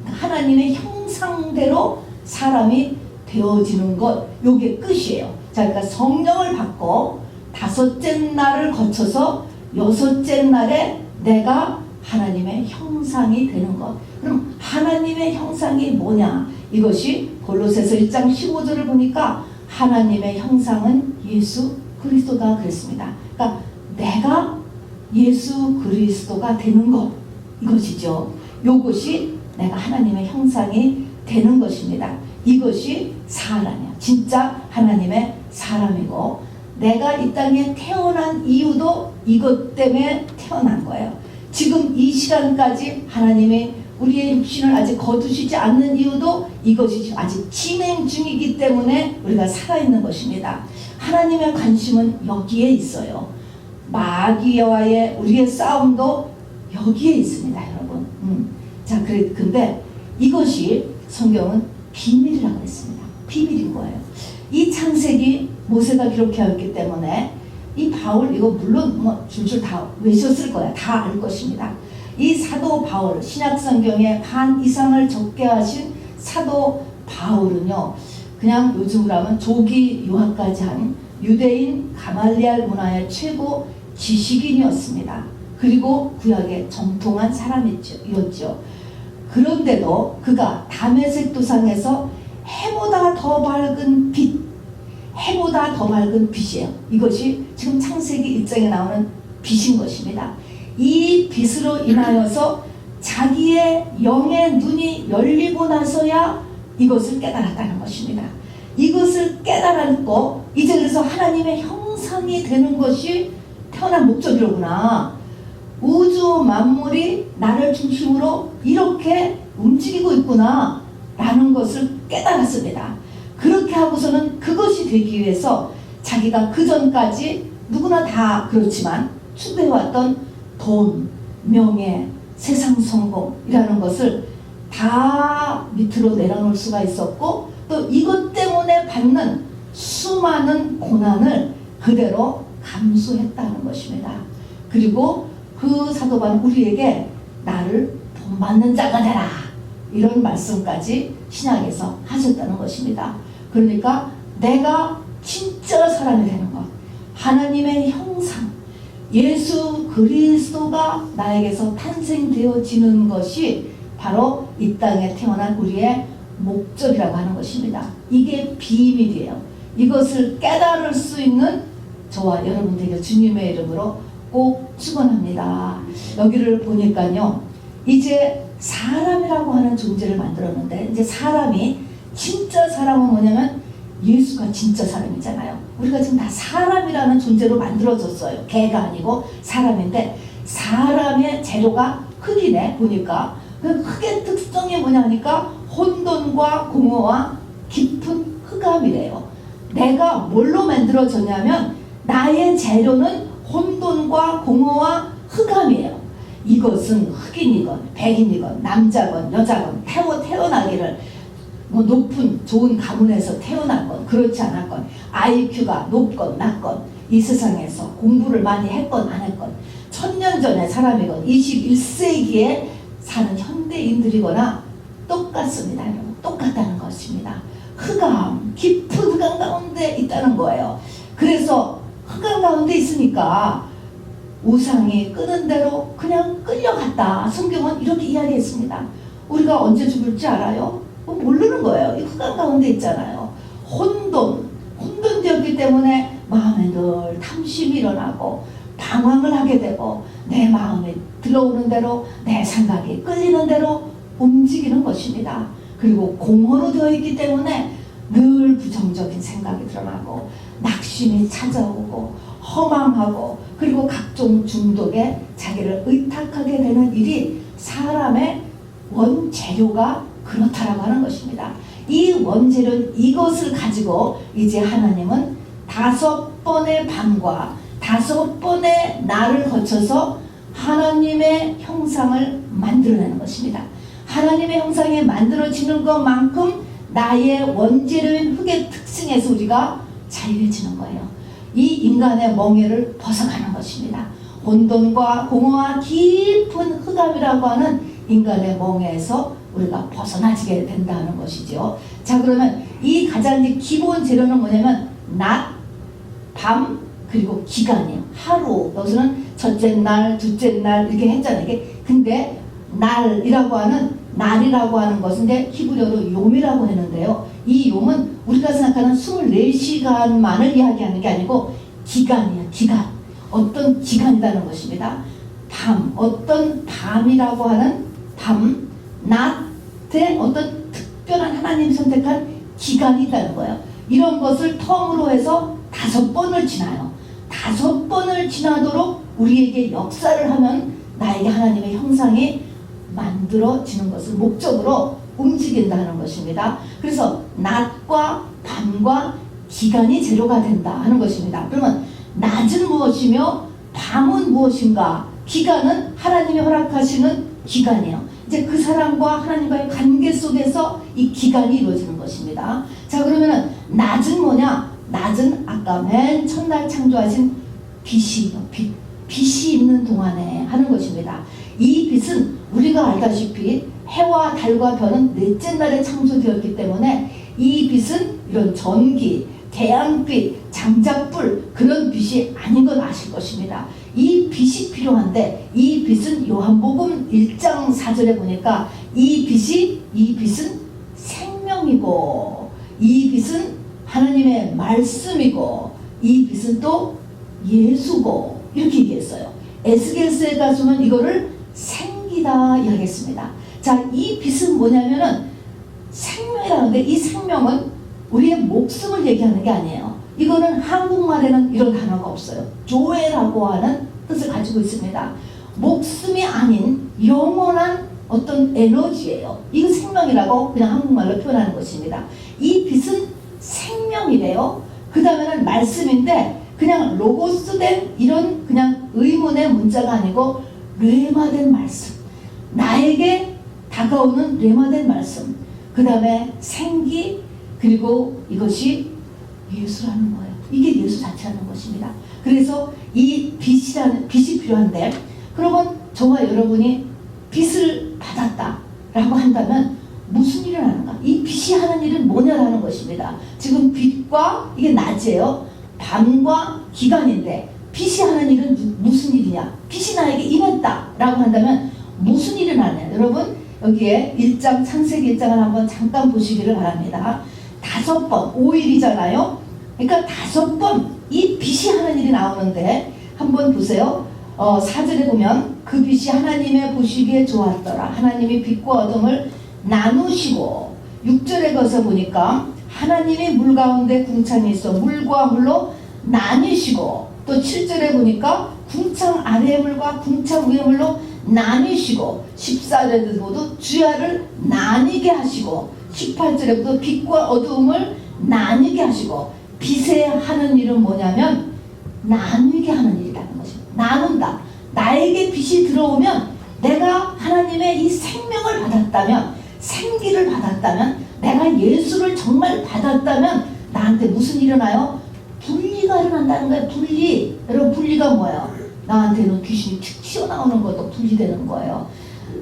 하나님의 형상대로 사람이 되어지는 것, 요게 끝이에요. 자, 그러니까 성령을 받고 5째 날을 거쳐서 6째 날에 내가 하나님의 형상이 되는 것. 그럼 하나님의 형상이 뭐냐? 이것이 골로새서 1장 15절을 보니까 하나님의 형상은 예수 그리스도다 그랬습니다. 그러니까 내가 예수 그리스도가 되는 것, 이것이죠. 이것이 내가 하나님의 형상이 되는 것입니다. 이것이 사람이야. 진짜 하나님의 사람이고, 내가 이 땅에 태어난 이유도 이것 때문에 태어난 거예요. 지금 이 시간까지 하나님이 우리의 육신을 아직 거두시지 않는 이유도 이것이 아직 진행 중이기 때문에 우리가 살아있는 것입니다. 하나님의 관심은 여기에 있어요. 마귀와의 우리의 싸움도 여기에 있습니다, 여러분. 자, 근데 이것이 성경은 비밀이라고 했습니다. 비밀인 거예요. 이 창세기 모세가 기록하였기 때문에 이 바울, 이거 물론 줄줄 다 외셨을 거야. 다 알 것입니다. 이 사도 바울, 신약성경에 반 이상을 적게 하신 사도 바울은요, 그냥 요즘으로 하면 조기 유학까지 한 유대인 가말리알 문화의 최고 지식인이었습니다. 그리고 구약에 정통한 사람이었죠. 그런데도 그가 다메섹 도상에서 해보다 더 밝은 빛, 해보다 더 밝은 빛이에요. 이것이 지금 창세기 1장에 나오는 빛인 것입니다. 이 빛으로 인하여서 자기의 영의 눈이 열리고 나서야 이것을 깨달았다는 것입니다. 이것을 깨달았고 이제 그래서 하나님의 형상이 되는 것이 태어난 목적이로구나. 우주 만물이 나를 중심으로 이렇게 움직이고 있구나 라는 것을 깨달았습니다. 그렇게 하고서는 그것이 되기 위해서 자기가 그 전까지 누구나 다 그렇지만 추구해왔던 돈, 명예, 세상 성공이라는 것을 다 밑으로 내려놓을 수가 있었고, 또 이것 때문에 받는 수많은 고난을 그대로 감수했다는 것입니다. 그리고 그 사도 바울은 우리에게 나를 본받는 자가 되라, 이런 말씀까지 신약에서 하셨다는 것입니다. 그러니까 내가 진짜 사람이 되는 것, 하나님의 형상, 예수 그리스도가 나에게서 탄생되어지는 것이 바로 이 땅에 태어난 우리의 목적이라고 하는 것입니다. 이게 비밀이에요. 이것을 깨달을 수 있는 저와 여러분들에게 주님의 이름으로 꼭 축원합니다. 여기를 보니까요, 이제 사람이라고 하는 존재를 만들었는데, 이제 사람이, 진짜 사람은 뭐냐면 예수가 진짜 사람이잖아요. 우리가 지금 다 사람이라는 존재로 만들어졌어요. 개가 아니고 사람인데, 사람의 재료가 흙이네 보니까. 그 흙의 특성이 뭐냐니까 혼돈과 공허와 깊은 흑암이래요. 내가 뭘로 만들어졌냐면 나의 재료는 혼돈과 공허와 흑암이에요. 이것은 흑인이건 백인이건 남자건 여자건 태어나기를 뭐 높은 좋은 가문에서 태어났건 그렇지 않았건, IQ가 높건 낮건, 이 세상에서 공부를 많이 했건 안 했건, 1000년 전의 사람이건 21세기에 사는 현대인들이거나 똑같습니다. 여러분, 똑같다는 것입니다. 흑암, 깊은 흑암 가운데 있다는 거예요. 그래서 흑암 가운데 있으니까 우상이 끄는 대로 그냥 끌려갔다. 성경은 이렇게 이야기했습니다. 우리가 언제 죽을지 알아요? 모르는 거예요. 이 흑암 가운데 있잖아요. 혼돈되었기 때문에 마음에 늘 탐심이 일어나고 방황을 하게 되고, 내 마음에 들어오는 대로, 내 생각이 끌리는 대로 움직이는 것입니다. 그리고 공허로 되어 있기 때문에 늘 부정적인 생각이 드러나고 낙심이 찾아오고 허망하고, 그리고 각종 중독에 자기를 의탁하게 되는 일이 사람의 원재료가 그렇다라고 하는 것입니다. 이 원재료는 이것을 가지고 이제 하나님은 5번의 밤과 5번의 날을 거쳐서 하나님의 형상을 만들어내는 것입니다. 하나님의 형상이 만들어지는 것만큼 나의 원재료인 흙의 특징에서 우리가 자유해지는 거예요. 이 인간의 멍에를 벗어가는 것입니다. 혼돈과 공허와 깊은 흑암이라고 하는 인간의 멍에에서 우리가 벗어나지게 된다는 것이죠. 자, 그러면 이 가장 기본 재료는 뭐냐면 낮, 밤, 그리고 기간이에요. 하루. 여기서는 첫째 날, 둘째 날 이렇게 했잖아요. 근데 날이라고 하는 것인데 히브리어로 욤이라고 했는데요. 이 욤은 우리가 생각하는 24시간만을 이야기하는 게 아니고 기간이에요. 기간. 어떤 기간이라는 것입니다. 밤. 어떤 밤이라고 하는 밤, 낮에 어떤 특별한 하나님이 선택한 기간이 있다는 거예요. 이런 것을 텀으로 해서 5번을 지나요. 5번을 지나도록 우리에게 역사를 하면 나에게 하나님의 형상이 만들어지는 것을 목적으로 움직인다는 것입니다. 그래서 낮과 밤과 기간이 재료가 된다 하는 것입니다. 그러면 낮은 무엇이며 밤은 무엇인가? 기간은 하나님이 허락하시는 기간이에요. 이제 그 사람과 하나님과의 관계 속에서 이 기간이 이루어지는 것입니다. 자, 그러면은 낮은 뭐냐? 낮은 아까 맨 첫날 창조하신 빛이에요. 빛이 있는 동안에 하는 것입니다. 이 빛은 우리가 알다시피 해와 달과 별은 넷째 날에 창조되었기 때문에 이 빛은 이런 전기, 태양빛, 장작불 그런 빛이 아닌 건 아실 것입니다. 이 빛이 필요한데, 이 빛은 요한복음 1장 4절에 보니까 이 빛은 생명이고, 이 빛은 하나님의 말씀이고, 이 빛은 또 예수고, 이렇게 얘기했어요. 에스겔서에 가서는 이거를 생기다 이야기했습니다. 자, 이 빛은 뭐냐면은 생명이라는데, 이 생명은 우리의 목숨을 얘기하는 게 아니에요. 이거는 한국말에는 이런 단어가 없어요. 조회라고 하는 뜻을 가지고 있습니다. 목숨이 아닌 영원한 어떤 에너지예요. 이거 생명이라고 그냥 한국말로 표현하는 것입니다. 이 빛은 생명이래요. 그 다음에는 말씀인데, 그냥 로고스된 이런 그냥 의문의 문자가 아니고 뇌마된 말씀, 나에게 다가오는 뇌마된 말씀, 그 다음에 생기, 그리고 이것이 예수라는 거예요. 이게 예수 자체라는 것입니다. 그래서 이 빛이 필요한데, 그러면 저와 여러분이 빛을 받았다라고 한다면 무슨 일을 하는가? 이 빛이 하는 일은 뭐냐라는 것입니다. 지금 빛과 이게 낮이에요. 밤과 기간인데 빛이 하는 일은 무슨 일이냐? 빛이 나에게 임했다라고 한다면 무슨 일을 하냐? 여러분 여기에 1장 창세기 1장을 한번 잠깐 보시기를 바랍니다. 5번 5일이잖아요. 그러니까 5번 이 빛이 하는 일이 나오는데 한번 보세요. 4절에 보면 그 빛이 하나님의 보시기에 좋았더라. 하나님이 빛과 어둠을 나누시고 6절에 가서 보니까 하나님이 물 가운데 궁창이 있어 물과 물로 나뉘시고 또 7절에 보니까 궁창 아래의 물과 궁창 위의 물로 나뉘시고 14절에도 모두 주야를 나뉘게 하시고 18절에도 빛과 어두움을 나뉘게 하시고 빛에 하는 일은 뭐냐면 나뉘게 하는 일이라는 것입니다. 나눈다. 나에게 빛이 들어오면 내가 하나님의 이 생명을 받았다면 생기를 받았다면 내가 예수를 정말 받았다면 나한테 무슨 일이 일어나요? 분리가 일어난다는 거예요. 분리. 여러분 분리가 뭐예요? 나한테는 귀신이 툭 튀어나오는 것도 분리되는 거예요.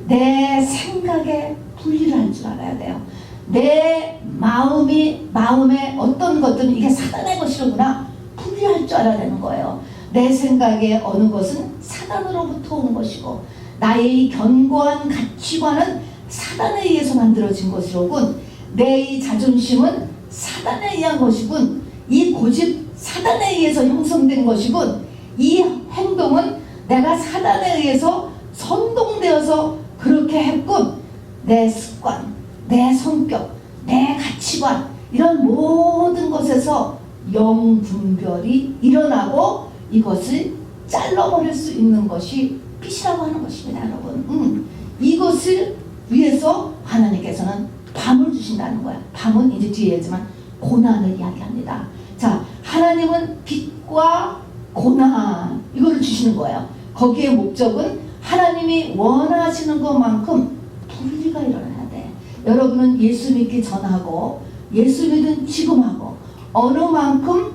내 생각에 분리를 할 줄 알아야 돼요. 내 마음에 어떤 것들은 이게 사단의 것이로구나 분리할 줄 알아야 되는 거예요. 내 생각에 어느 것은 사단으로부터 온 것이고 나의 견고한 가치관은 사단에 의해서 만들어진 것이로군. 내 이 자존심은 사단에 의한 것이군. 이 고집 사단에 의해서 형성된 것이군. 이 행동은 내가 사단에 의해서 선동되어서 그렇게 했군. 내 습관, 내 성격, 내 가치관 이런 모든 것에서 영분별이 일어나고 이것을 잘라버릴 수 있는 것이 빛이라고 하는 것입니다. 여러분 이것을 위해서 하나님께서는 밤을 주신다는 거야. 밤은 이제 뒤에 얘기지만 고난을 이야기합니다. 자, 하나님은 빛과 고난 이거를 주시는 거예요. 거기에 목적은 하나님이 원하시는 것만큼 분리가 일어나야 돼. 여러분은 예수 믿기 전하고 예수 믿은 지금하고 어느 만큼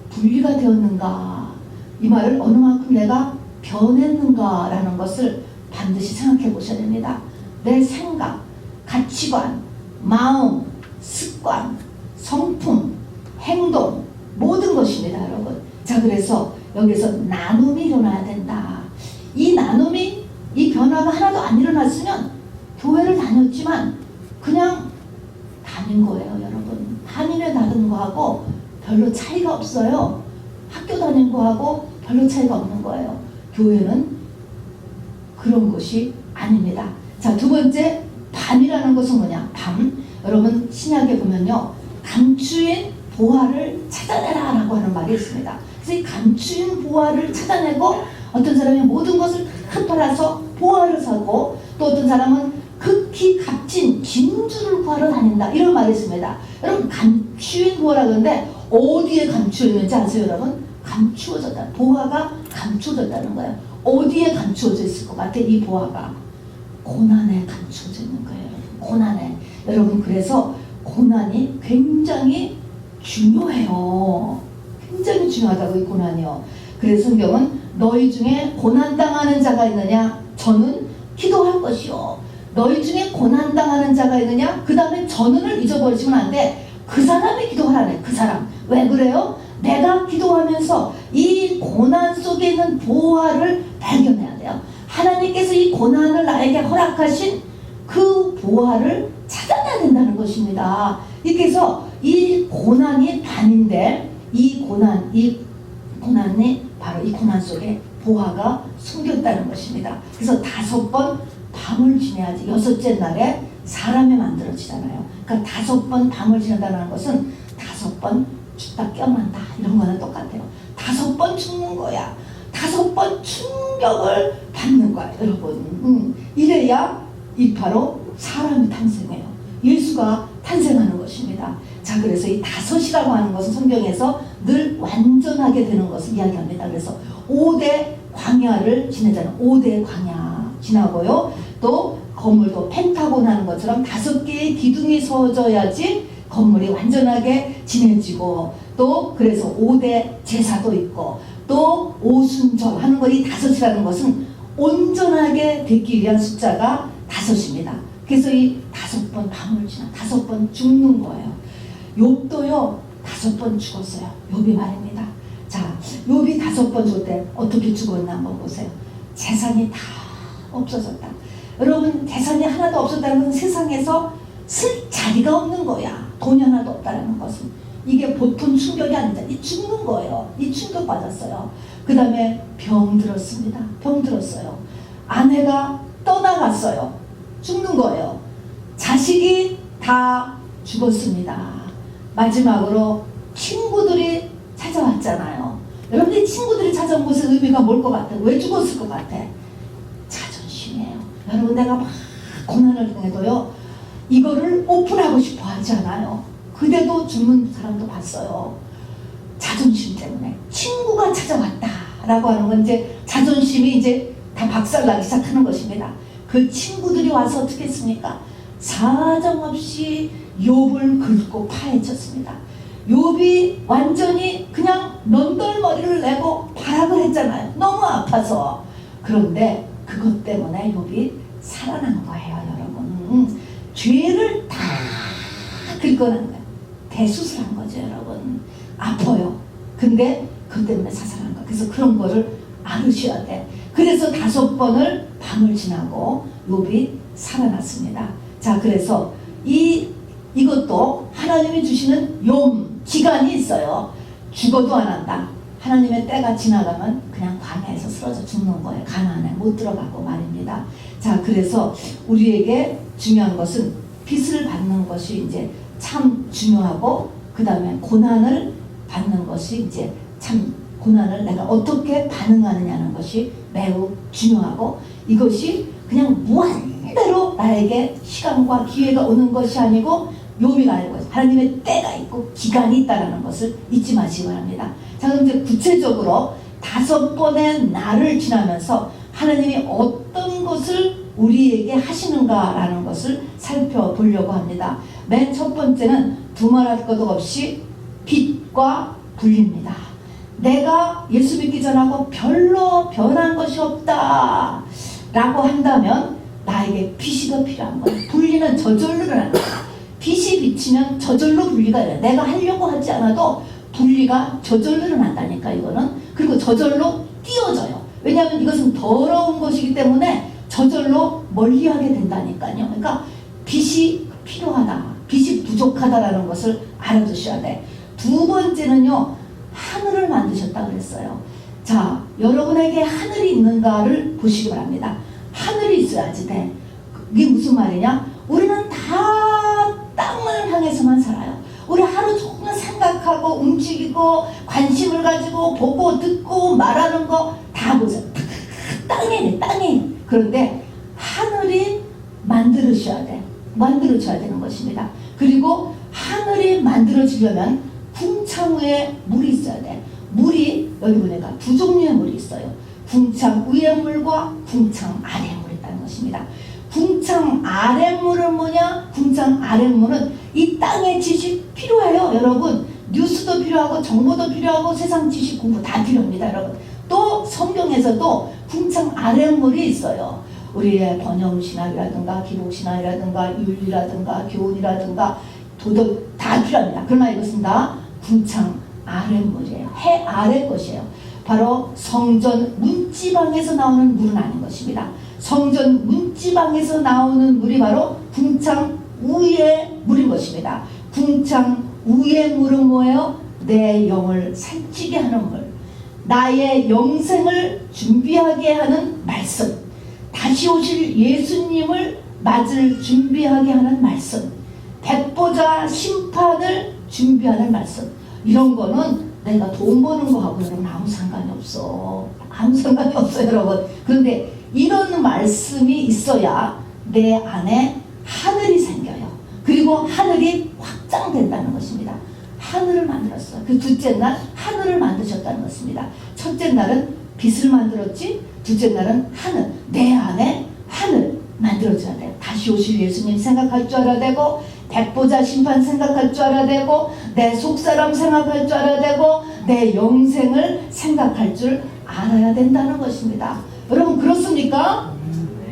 분리가 되었는가, 이 말을 어느 만큼 내가 변했는가 라는 것을 반드시 생각해 보셔야 됩니다. 내 생각, 가치관, 마음, 습관, 성품, 행동 모든 것입니다. 여러분. 자, 그래서 여기서 나눔이 일어나야 된다. 이 나눔이 이 변화가 하나도 안 일어났으면 교회를 다녔지만 그냥 다닌 거예요. 여러분. 한인회 다닌 거하고 별로 차이가 없어요. 학교 다닌 거하고 별로 차이가 없는 거예요. 교회는 그런 것이 아닙니다. 자, 두 번째 밤이라는 것은 뭐냐? 밤. 여러분 신약에 보면요. 감추인 보화를 찾아내라 라고 하는 말이 있습니다. 그래서 이 감추인 보화를 찾아내고 어떤 사람이 모든 것을 흩팔아서 보화를 사고 또 어떤 사람은 극히 값진 진주를 구하러 다닌다 이런 말이 있습니다. 여러분 감추인 보화라고 하는데 어디에 감추어 있는지 아세요 여러분? 감추어졌다. 보화가 감추어졌다는 거예요. 어디에 감추어져 있을 것 같아? 이 보화가 고난에 감추어져 있는 거예요. 고난에. 여러분 그래서 고난이 굉장히 중요해요. 굉장히 중요하다고 이 고난이요. 그래서 성경은 너희 중에 고난당하는 자가 있느냐? 저는 기도할 것이요. 너희 중에 고난당하는 자가 있느냐? 그 다음에 저는을 잊어버리시면 안 돼. 그 사람이 기도하라네. 그 사람. 왜 그래요? 내가 기도하면서 이 고난 속에 있는 보화를 발견해야 돼요. 하나님께서 이 고난을 나에게 허락하신 그 보화를 찾아내야 된다는 것입니다. 그래서 이 고난이 밤인데 이 고난이 바로 이 고난 속에 보화가 숨겼다는 것입니다. 그래서 5번 밤을 지내야지. 6째 날에 사람이 만들어지잖아요. 그러니까 5번 밤을 지낸다는 것은 5번 죽다 깨어난다 이런 거는 똑같아요. 5번 죽는 거야. 5번 충격을 받는 거야 여러분. 이래야 이 바로 사람이 탄생해요. 예수가 탄생하는 것입니다. 자, 그래서 이 5이라고 하는 것은 성경에서 늘 완전하게 되는 것을 이야기합니다. 그래서 5대 광야를 지내자는 5대 광야 지나고요. 또 건물도 펜타곤 하는 것처럼 5개의 기둥이 서져야지 건물이 완전하게 지내지고 또 그래서 5대 제사도 있고 또 오순절 하는 거 이 5이라는 것은 온전하게 되기 위한 숫자가 5입니다. 그래서 이 5번 밤을 지나 5번 죽는 거예요. 욥도요 5번 죽었어요. 욥이 말입니다. 자, 욥이 5번 죽을 때 어떻게 죽었나 한번 보세요. 재산이 다 없어졌다. 여러분 재산이 하나도 없었다는 건 세상에서 쓸 자리가 없는 거야. 돈이 하나도 없다는 것은 이게 보통 충격이 아니다. 이 죽는 거예요. 이 충격 받았어요. 그 다음에 병 들었습니다. 병 들었어요. 아내가 떠나갔어요. 죽는 거예요. 자식이 다 죽었습니다. 마지막으로 친구들이 찾아왔잖아요. 여러분들 친구들이 찾아온 것의 의미가 뭘 것 같아요? 왜 죽었을 것 같아? 자존심이에요. 여러분 내가 막 고난을 당해도요 이거를 오픈하고 싶어 하지 않아요. 그대도 죽는 사람도 봤어요. 자존심 때문에. 친구가 찾아왔다 라고 하는 건 이제 자존심이 이제 다 박살나기 시작하는 것입니다. 그 친구들이 와서 어떻게 했습니까? 사정없이 욥을 긁고 파헤쳤습니다. 욥이 완전히 그냥 넌덜머리를 내고 발악을 했잖아요. 너무 아파서. 그런데 그것 때문에 욥이 살아난 거예요, 여러분. 죄를 다 긁어낸 거예요. 대수술한 거죠, 여러분. 아파요. 근데 그것 때문에 자살한 거예요. 그래서 그런 거를 알으셔야 돼. 그래서 5번을 밤을 지나고 욥이 살아났습니다. 자, 그래서 이것도 하나님이 주시는 기간이 있어요. 죽어도 안 한다. 하나님의 때가 지나가면 그냥 광야에서 쓰러져 죽는 거예요. 가나안에 못 들어가고 말입니다. 자, 그래서 우리에게 중요한 것은 빚을 받는 것이 이제 참 중요하고, 그 다음에 고난을 받는 것이 이제 참 고난을 내가 어떻게 반응하느냐는 것이 매우 중요하고, 이것이 그냥 무한대로 나에게 시간과 기회가 오는 것이 아니고 욥이 알고 하나님의 때가 있고 기간이 있다는 것을 잊지 마시기 바랍니다. 자, 그럼 이제 구체적으로 5번의 날을 지나면서 하나님이 어떤 것을 우리에게 하시는가라는 것을 살펴보려고 합니다. 맨 첫 번째는 두말할 것 없이 빚과 분리입니다. 내가 예수 믿기 전하고 별로 변한 것이 없다 라고 한다면 나에게 빚이 더 필요한 거예요. 분리는 저절로 일어나는 거예요. 빚이 비치면 저절로 분리가 돼요. 내가 하려고 하지 않아도 분리가 저절로 일어난다니까, 이거는. 그리고 저절로 띄어져요. 왜냐하면 이것은 더러운 것이기 때문에 저절로 멀리하게 된다니까요. 그러니까 빚이 필요하다, 빚이 부족하다라는 것을 알아두셔야 돼. 두 번째는요, 하늘을 만드셨다 그랬어요. 자, 여러분에게 하늘이 있는가를 보시기 바랍니다. 하늘이 있어야지 돼. 이게 무슨 말이냐? 우리는 다 땅을 향해서만 살아요. 우리 하루 종일 생각하고 움직이고 관심을 가지고 보고 듣고 말하는 거 다 보세요. 땅이네, 땅이. 그런데 하늘이 만들어져야 돼. 만들어져야 되는 것입니다. 그리고 하늘이 만들어지려면 궁창 위에 물이 있어야 돼. 물이, 여기 보니까 2종류의 물이 있어요. 궁창 위의 물과 궁창 아래의 물이 있다는 것입니다. 궁창 아랫물은 뭐냐? 궁창 아랫물은 이 땅의 지식 필요해요, 여러분. 뉴스도 필요하고 정보도 필요하고 세상 지식 공부 다 필요합니다, 여러분. 또 성경에서도 궁창 아랫물이 있어요. 우리의 번영신학이라든가 기복신학이라든가 윤리라든가 교훈이라든가 도덕 다 필요합니다. 그러나 이것은 다 궁창 아랫물이에요. 해 아래 것이에요. 바로 성전 문지방에서 나오는 물은 아닌 것입니다. 성전 문지방에서 나오는 물이 바로 궁창 위의 물인 것입니다. 궁창 위의 물은 뭐예요? 내 영을 살찌게 하는 물, 나의 영생을 준비하게 하는 말씀, 다시 오실 예수님을 맞을 준비하게 하는 말씀, 백보자 심판을 준비하는 말씀. 이런 거는 내가 돈 버는 거하고 여러분 아무 상관이 없어. 아무 상관이 없어요, 여러분. 그런데 이런 말씀이 있어야 내 안에 하늘이 생겨요. 그리고 하늘이 확장된다는 것입니다. 하늘을 만들었어요. 그 둘째 날 하늘을 만드셨다는 것입니다. 첫째 날은 빛을 만들었지, 둘째 날은 하늘, 내 안에 하늘 만들어줘야 돼요. 다시 오실 예수님 생각할 줄 알아야 되고, 백보자 심판 생각할 줄 알아야 되고, 내 속사람 생각할 줄 알아야 되고, 내 영생을 생각할 줄 알아야 된다는 것입니다. 여러분 그렇습니까?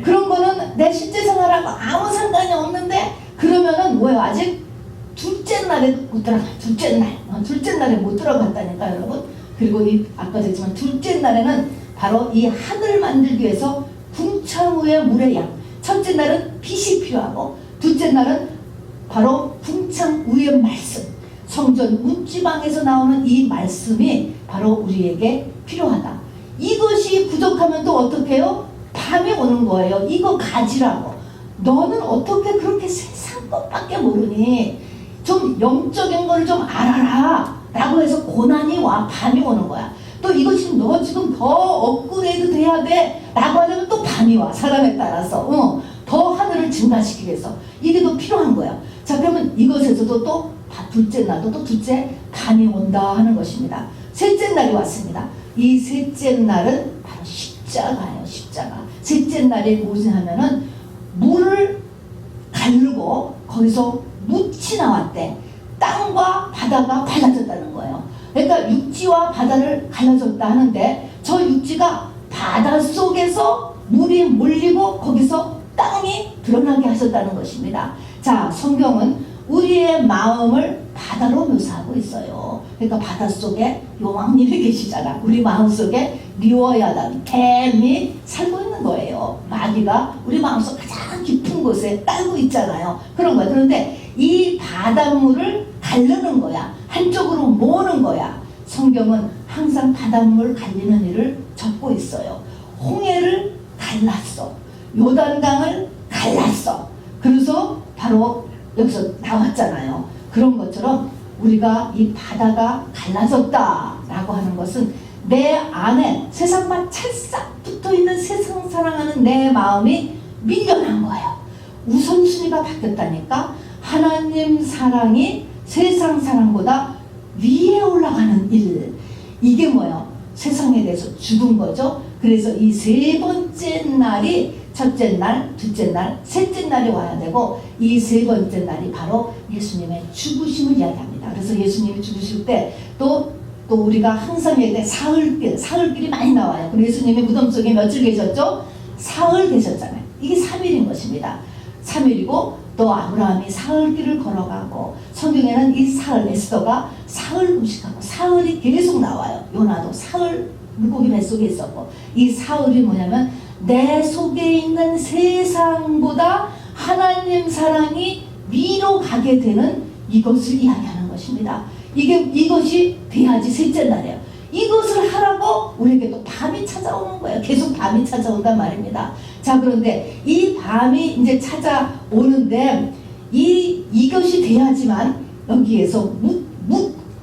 그런 거는 내 실제 생활하고 아무 상관이 없는데, 그러면은 뭐예요? 아직 둘째 날에 못 들어가. 둘째 날에 못 들어갔다니까, 여러분. 그리고 아까도 했지만 둘째 날에는 바로 이 하늘을 만들기 위해서 궁창 위의 물의 양. 첫째 날은 빛이 필요하고, 둘째 날은 바로 궁창 위의 말씀, 성전 문지방에서 나오는 이 말씀이 바로 우리에게 필요하다. 이것이 부족하면 또 어떻게 해요? 밤이 오는 거예요. 이거 가지라고. 너는 어떻게 그렇게 세상 것밖에 모르니? 좀 영적인 걸 좀 알아라 라고 해서 고난이 와. 밤이 오는 거야. 또 이것이 너 지금 더 업그레이드 돼야 돼 라고 하려면 또 밤이 와. 사람에 따라서 더 하늘을 증가시키기 위해서 이게 또 필요한 거야. 자, 그러면 이것에서도 또 둘째 날도 또 둘째 밤이 온다 하는 것입니다. 셋째 날이 왔습니다. 이 셋째 날은 바로 십자가예요. 십자가. 셋째 날이 무엇을 하면은 물을 가르고 거기서 묻이 나왔대. 땅과 바다가 갈라졌다는 거예요. 그러니까 육지와 바다를 갈라졌다 하는데 저 육지가 바다 속에서 물이 몰리고 거기서 땅이 드러나게 하셨다는 것입니다. 자, 성경은 우리의 마음을 바다로 묘사하고 있어요. 그러니까 바닷속에 여왕님이 계시잖아. 우리 마음속에 리워야단 뱀이 살고 있는 거예요. 마귀가 우리 마음속 가장 깊은 곳에 깔고 있잖아요. 그런 거야. 그런데 이 바닷물을 가르는 거야. 한쪽으로 모으는 거야. 성경은 항상 바닷물 갈리는 일을 적고 있어요. 홍해를 갈랐어. 요단강을 갈랐어. 그래서 바로 여기서 나왔잖아요. 그런 것처럼 우리가 이 바다가 갈라졌다라고 하는 것은 내 안에 세상만 찰싹 붙어있는 세상 사랑하는 내 마음이 밀려난 거예요. 우선순위가 바뀌었다니까. 하나님 사랑이 세상 사랑보다 위에 올라가는 일. 이게 뭐예요? 세상에 대해서 죽은 거죠. 그래서 이 세 번째 날이 첫째 날, 둘째 날, 셋째 날이 와야 되고 이 세 번째 날이 바로 예수님의 죽으심을 이야기합니다. 그래서 예수님이 죽으실 때 또 우리가 항상 얘기할 때 사흘길이 많이 나와요. 그리고 예수님이 무덤 속에 며칠 계셨죠? 사흘 계셨잖아요. 이게 3일인 것입니다. 3일이고 또 아브라함이 사흘길을 걸어가고 성경에는 이 사흘, 에스더가 사흘 음식하고 사흘이 계속 나와요. 요나도 사흘 물고기 뱃속에 있었고 이 사흘이 뭐냐면 내 속에 있는 세상보다 하나님 사랑이 위로 가게 되는 이것을 이야기하는 것입니다. 이것이 돼야지 셋째 날이에요. 이것을 하라고 우리에게 또 밤이 찾아오는 거예요. 계속 밤이 찾아온단 말입니다. 자, 그런데 이 밤이 이제 찾아오는데 이것이 돼야지만 여기에서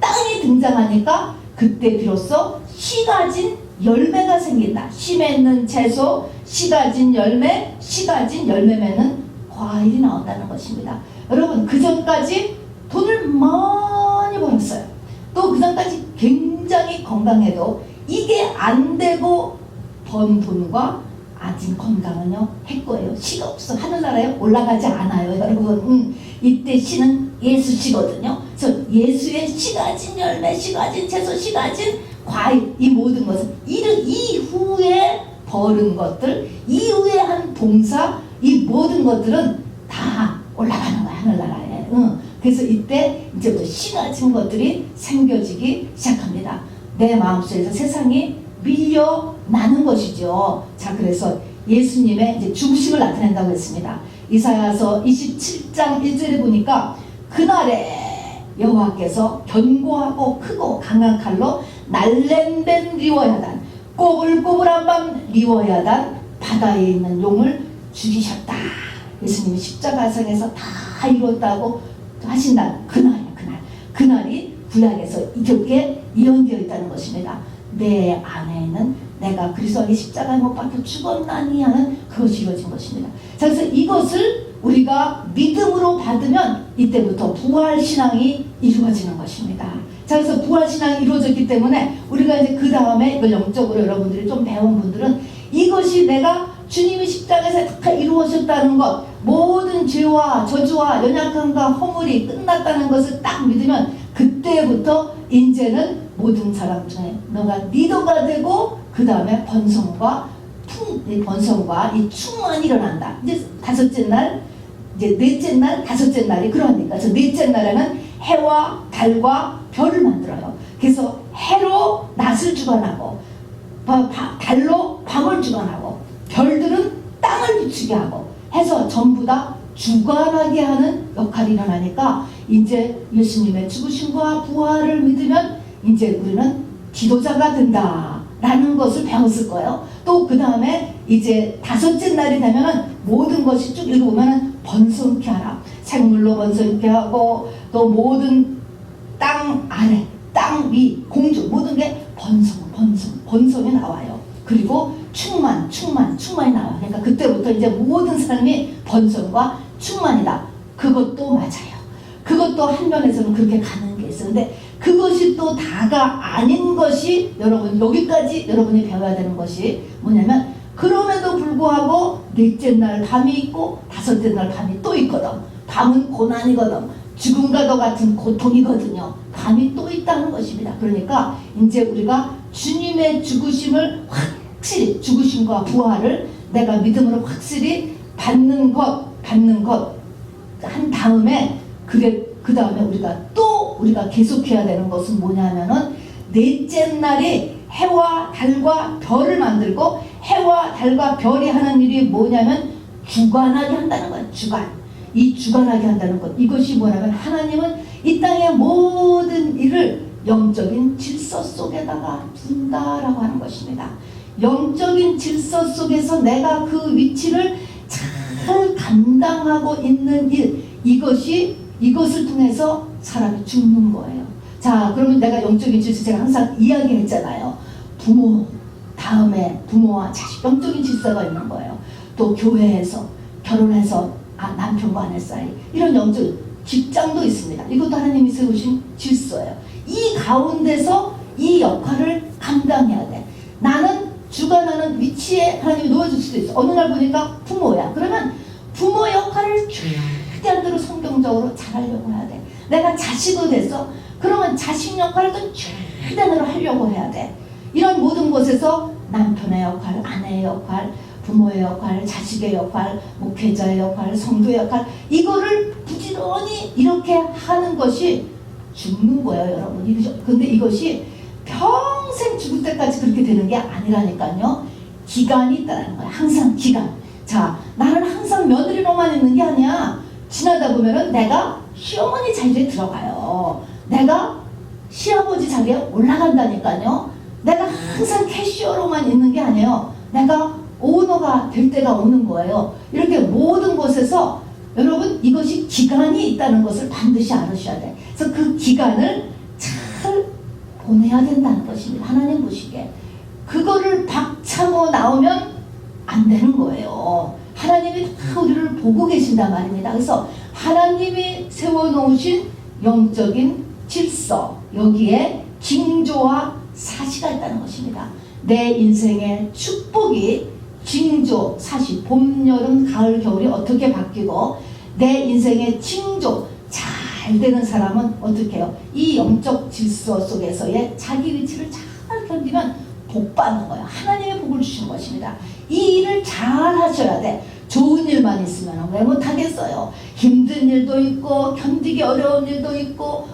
땅이 등장하니까 그때 비로소 씨 가진 열매가 생긴다. 씨 맺는 채소, 씨 가진 열매, 씨 가진 열매 맺는 과일이 나온다는 것입니다. 여러분, 그 전까지 돈을 많이 벌었어요. 또 그 전까지 굉장히 건강해도 이게 안 되고 번 돈과 아직 건강은요 핵거예요. 씨가 없어. 하늘나라에 올라가지 않아요. 여러분, 이때 씨는 예수 씨거든요. 그래서 예수의 씨 가진 열매, 씨 가진 채소, 씨 가진 과일, 이 모든 것은 이후에 벌은 것들, 이후에 한 봉사, 이 모든 것들은 다 올라가는 거야, 하늘나라에. 그래서 이때 이제부터 씨 가진 것들이 생겨지기 시작합니다. 내 마음속에서 세상이 밀려나는 것이죠. 자, 그래서 예수님의 이제 죽으심을 나타낸다고 했습니다. 이사야서 27장 1절에 보니까 그날에 여호와께서 견고하고 크고 강한 칼로 날랜된 리워야단, 꼬불꼬불한 밤 리워야단 바다에 있는 용을 죽이셨다. 예수님이 십자가상에서 다 이뤘다고 하신 날, 그날이 구약에서 이렇게 예언되어 있다는 것입니다. 내 안에는 내가 그리스도의 십자가에 못 박혀 죽었나니 하는 그것이 이루어진 것입니다. 자, 그래서 이것을 우리가 믿음으로 받으면 이때부터 부활신앙이 이루어지는 것입니다. 자, 그래서 부활신앙이 이루어졌기 때문에 우리가 이제 그 다음에 이걸 영적으로 여러분들이 좀 배운 분들은 이것이 내가 주님이 십자가에서 다 이루어졌다는 것, 모든 죄와 저주와 연약함과 허물이 끝났다는 것을 딱 믿으면 그때부터 이제는 모든 사람 중에 너가 리더가 되고 그 다음에 번성과 이 충만이 일어난다. 이제 다섯째 날, 이제 넷째 날, 다섯째 날이 그러니까. 그래서 넷째 날에는 해와 달과 별을 만들어요. 그래서 해로 낮을 주관하고 달로 밤을 주관하고 별들은 땅을 비추게 하고 해서 전부 다 주관하게 하는 역할이 일어나니까 이제 예수님의 죽으심과 부활을 믿으면 이제 우리는 기도자가 된다라는 것을 배웠을 거예요. 또 그 다음에 이제 다섯째 날이 되면은 모든 것이 쭉 읽어보면은 번성케 하라. 생물로 번성케 하고 또 모든 땅 아래, 땅 위, 공중 모든 게 번성이 나와요. 그리고 충만이 나와요. 그러니까 그때부터 이제 모든 사람이 번성과 충만이다. 그것도 맞아요. 그것도 한 면에서는 그렇게 가는 게 있어요. 근데 그것이 또 다가 아닌 것이 여러분 여기까지 여러분이 배워야 되는 것이 뭐냐면 그럼에도 불구하고 넷째 날 밤이 있고 다섯째 날 밤이 또 있거든. 밤은 고난이거든. 죽음과도 같은 고통이거든요. 밤이 또 있다는 것입니다. 그러니까 이제 우리가 주님의 죽으심을 확실히 죽으심과 부활을 내가 믿음으로 확실히 받는 것 한 다음에 그 다음에 우리가 계속해야 되는 것은 뭐냐면은 넷째 날이 해와 달과 별을 만들고 해와 달과 별이 하는 일이 뭐냐면 주관하게 한다는 거예요. 이 주관하게 한다는 것. 이것이 뭐냐면 하나님은 이 땅의 모든 일을 영적인 질서 속에다가 둔다라고 하는 것입니다. 영적인 질서 속에서 내가 그 위치를 잘 감당하고 있는 일, 이것을 통해서 사람이 죽는 거예요. 자, 그러면 내가 영적인 질서 제가 항상 이야기했잖아요. 부모 다음에 부모와 자식 영적인 질서가 있는 거예요. 또 교회에서 결혼해서 남편과 아내 사이 이런 영적 직장도 있습니다. 이것도 하나님이 세우신 질서예요. 이 가운데서 이 역할을 감당해야 돼. 나는 주관하는 위치에 하나님이 놓아줄 수도 있어. 어느 날 보니까 부모야. 그러면 부모 역할을 최대한대로 성경적으로 잘하려고 해야 돼. 내가 자식도 됐어. 그러면 자식 역할을 또 최대한으로 하려고 해야 돼. 이런 모든 곳에서 남편의 역할, 아내의 역할, 부모의 역할, 자식의 역할, 목회자의 역할, 성도의 역할, 이거를 부지런히 이렇게 하는 것이 죽는 거예요, 여러분. 근데 이것이 평생 죽을 때까지 그렇게 되는 게 아니라니까요. 기간이 있다는 거예요. 항상 기간. 자, 나는 항상 며느리로만 있는 게 아니야. 지나다 보면은 내가 시어머니 자리에 들어가요. 내가 시아버지 자리에 올라간다니까요. 내가 항상 캐시어로만 있는 게 아니에요. 내가 오너가 될 때가 오는 거예요. 이렇게 모든 곳에서 여러분 이것이 기간이 있다는 것을 반드시 알으셔야 돼. 그래서 그 기간을 잘 보내야 된다는 것입니다. 하나님 보시기에. 그거를 박차고 나오면 안 되는 거예요. 하나님이 다 우리를 보고 계신단 말입니다. 그래서 하나님이 세워놓으신 영적인 질서, 여기에 징조와 사시가 있다는 것입니다. 내 인생의 축복이 징조, 사시, 봄, 여름, 가을, 겨울이 어떻게 바뀌고 내 인생의 징조, 잘 되는 사람은 어떻게 해요? 이 영적 질서 속에서의 자기 위치를 잘 견디면 복 받는 거예요. 하나님의 복을 주신 것입니다. 이 일을 잘 하셔야 돼. 좋은 일만 있으면 왜 못하겠어요? 힘든 일도 있고 견디기 어려운 일도 있고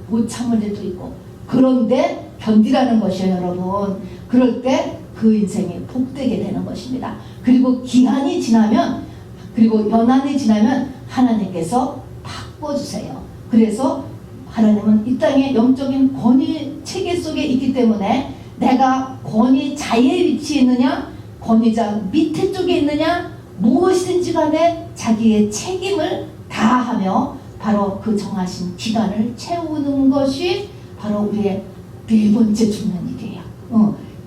못 참을 일도 있고 그런데 견디라는 것이에요, 여러분. 그럴 때 그 인생이 복되게 되는 것입니다. 그리고 기한이 지나면, 그리고 연한이 지나면 하나님께서 바꿔주세요. 그래서 하나님은 이 땅에 영적인 권위 체계 속에 있기 때문에 내가 권위자의 위치에 있느냐 권위자 밑에 쪽에 있느냐 무엇이든지 간에 자기의 책임을 다하며 바로 그 정하신 기간을 채우는 것이 바로 우리의 네 번째 죽는 일이에요.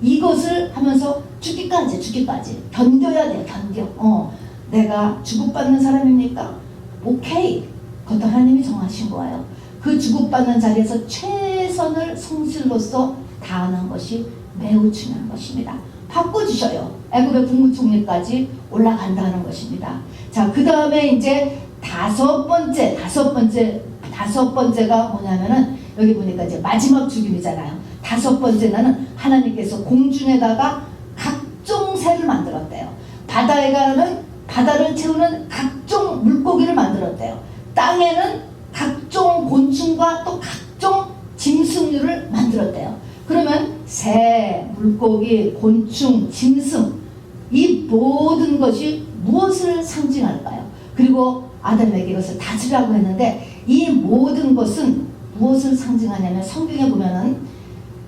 이것을 하면서 죽기까지 견뎌야 돼요. 내가 주급받는 사람입니까? 오케이. 그것도 하나님이 정하신 거예요. 그 주급받는 자리에서 최선을 성실로서 다하는 것이 매우 중요한 것입니다. 바꿔주셔요. 애굽의 국무총리까지 올라간다는 것입니다. 자, 그 다음에 이제 다섯 번째가 뭐냐면은 여기 보니까 이제 마지막 죽임이잖아요. 다섯 번째는 하나님께서 공중에다가 각종 새를 만들었대요. 바다에 가는 바다를 채우는 각종 물고기를 만들었대요. 땅에는 각종 곤충과 또 각종 짐승류를 만들었대요. 그러면 새, 물고기, 곤충, 짐승 이 모든 것이 무엇을 상징할까요? 그리고 아담에게 이것을 다스리라고 했는데 이 모든 것은 무엇을 상징하냐면 성경에 보면은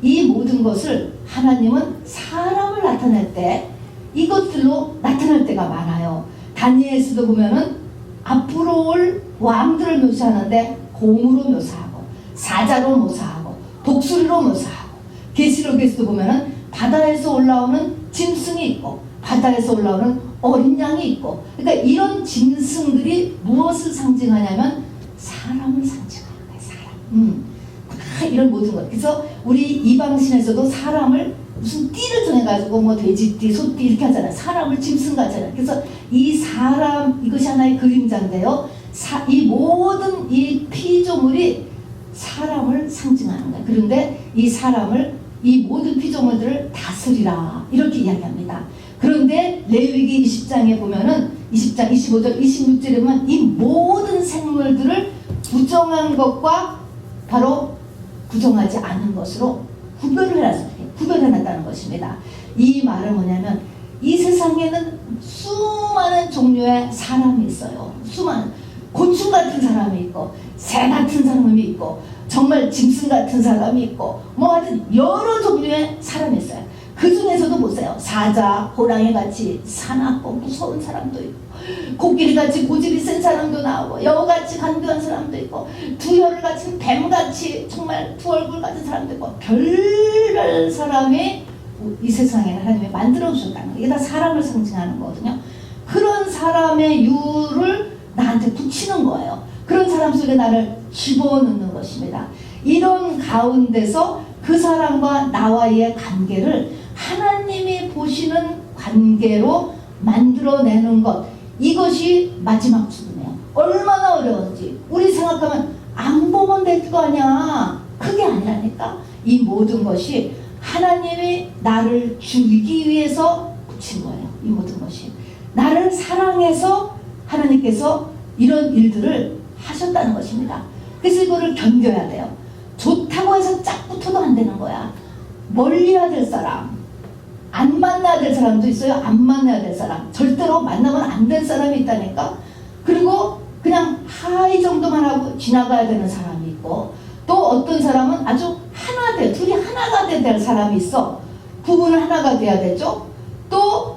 이 모든 것을 하나님은 사람을 나타낼 때 이것들로 나타날 때가 많아요. 다니엘서도 보면은 앞으로 올 왕들을 묘사하는데 곰으로 묘사하고 사자로 묘사하고 독수리로 묘사하고, 계시록에서도 보면은 바다에서 올라오는 짐승이 있고 바다에서 올라오는 어린 양이 있고, 그러니까 이런 짐승들이 무엇을 상징하냐면 사람을 상징하는 거예요. 사람. 이런 모든 것. 그래서 우리 이방신에서도 사람을 무슨 띠를 정해가지고 뭐 돼지띠, 소띠 이렇게 하잖아요. 사람을 짐승같이 하잖아요. 그래서 이 사람, 이것이 하나의 그림자인데요. 이 모든 이 피조물이 사람을 상징하는 거예요. 그런데 이 사람을, 이 모든 피조물들을 다스리라 이렇게 이야기합니다. 그런데 레위기 20장에 보면은 20장 25절 26절에 보면 이 모든 생물들을 부정한 것과 바로 부정하지 않은 것으로 구별해놨다는 것입니다. 이 말은 뭐냐면 이 세상에는 수많은 종류의 사람이 있어요. 수많은 곤충 같은 사람이 있고 새 같은 사람이 있고 정말 짐승 같은 사람이 있고 뭐 하여튼 여러 종류의 사람이 있어요. 그 중에서도 보세요. 사자, 호랑이 같이 사납고 무서운 사람도 있고, 코끼리 같이 고집이 센 사람도 나오고, 여우같이 간교한 사람도 있고, 두혈을 가진 뱀같이 정말 두 얼굴 같은 사람도 있고, 별별 사람이 이 세상에 하나님이 만들어 주셨다는 거예요. 이게 다 사람을 상징하는 거거든요. 그런 사람의 유를 나한테 붙이는 거예요. 그런 사람 속에 나를 집어넣는 것입니다. 이런 가운데서 그 사람과 나와의 관계를 하나님이 보시는 관계로 만들어내는 것, 이것이 마지막 죽음이에요. 얼마나 어려운지 우리 생각하면 안 보면 될 거 아니야. 그게 아니라니까. 이 모든 것이 하나님이 나를 죽이기 위해서 붙인 거예요. 이 모든 것이 나를 사랑해서 하나님께서 이런 일들을 하셨다는 것입니다. 그래서 이거를 견뎌야 돼요. 좋다고 해서 짝 붙어도 안 되는 거야. 멀리해야 될 사람, 안 만나야 될 사람도 있어요. 안 만나야 될 사람, 절대로 만나면 안 될 사람이 있다니까. 그리고 그냥 하이 정도만 하고 지나가야 되는 사람이 있고, 또 어떤 사람은 아주 하나 돼, 둘이 하나가 돼야 될 사람이 있어. 부부는 하나가 돼야 되죠. 또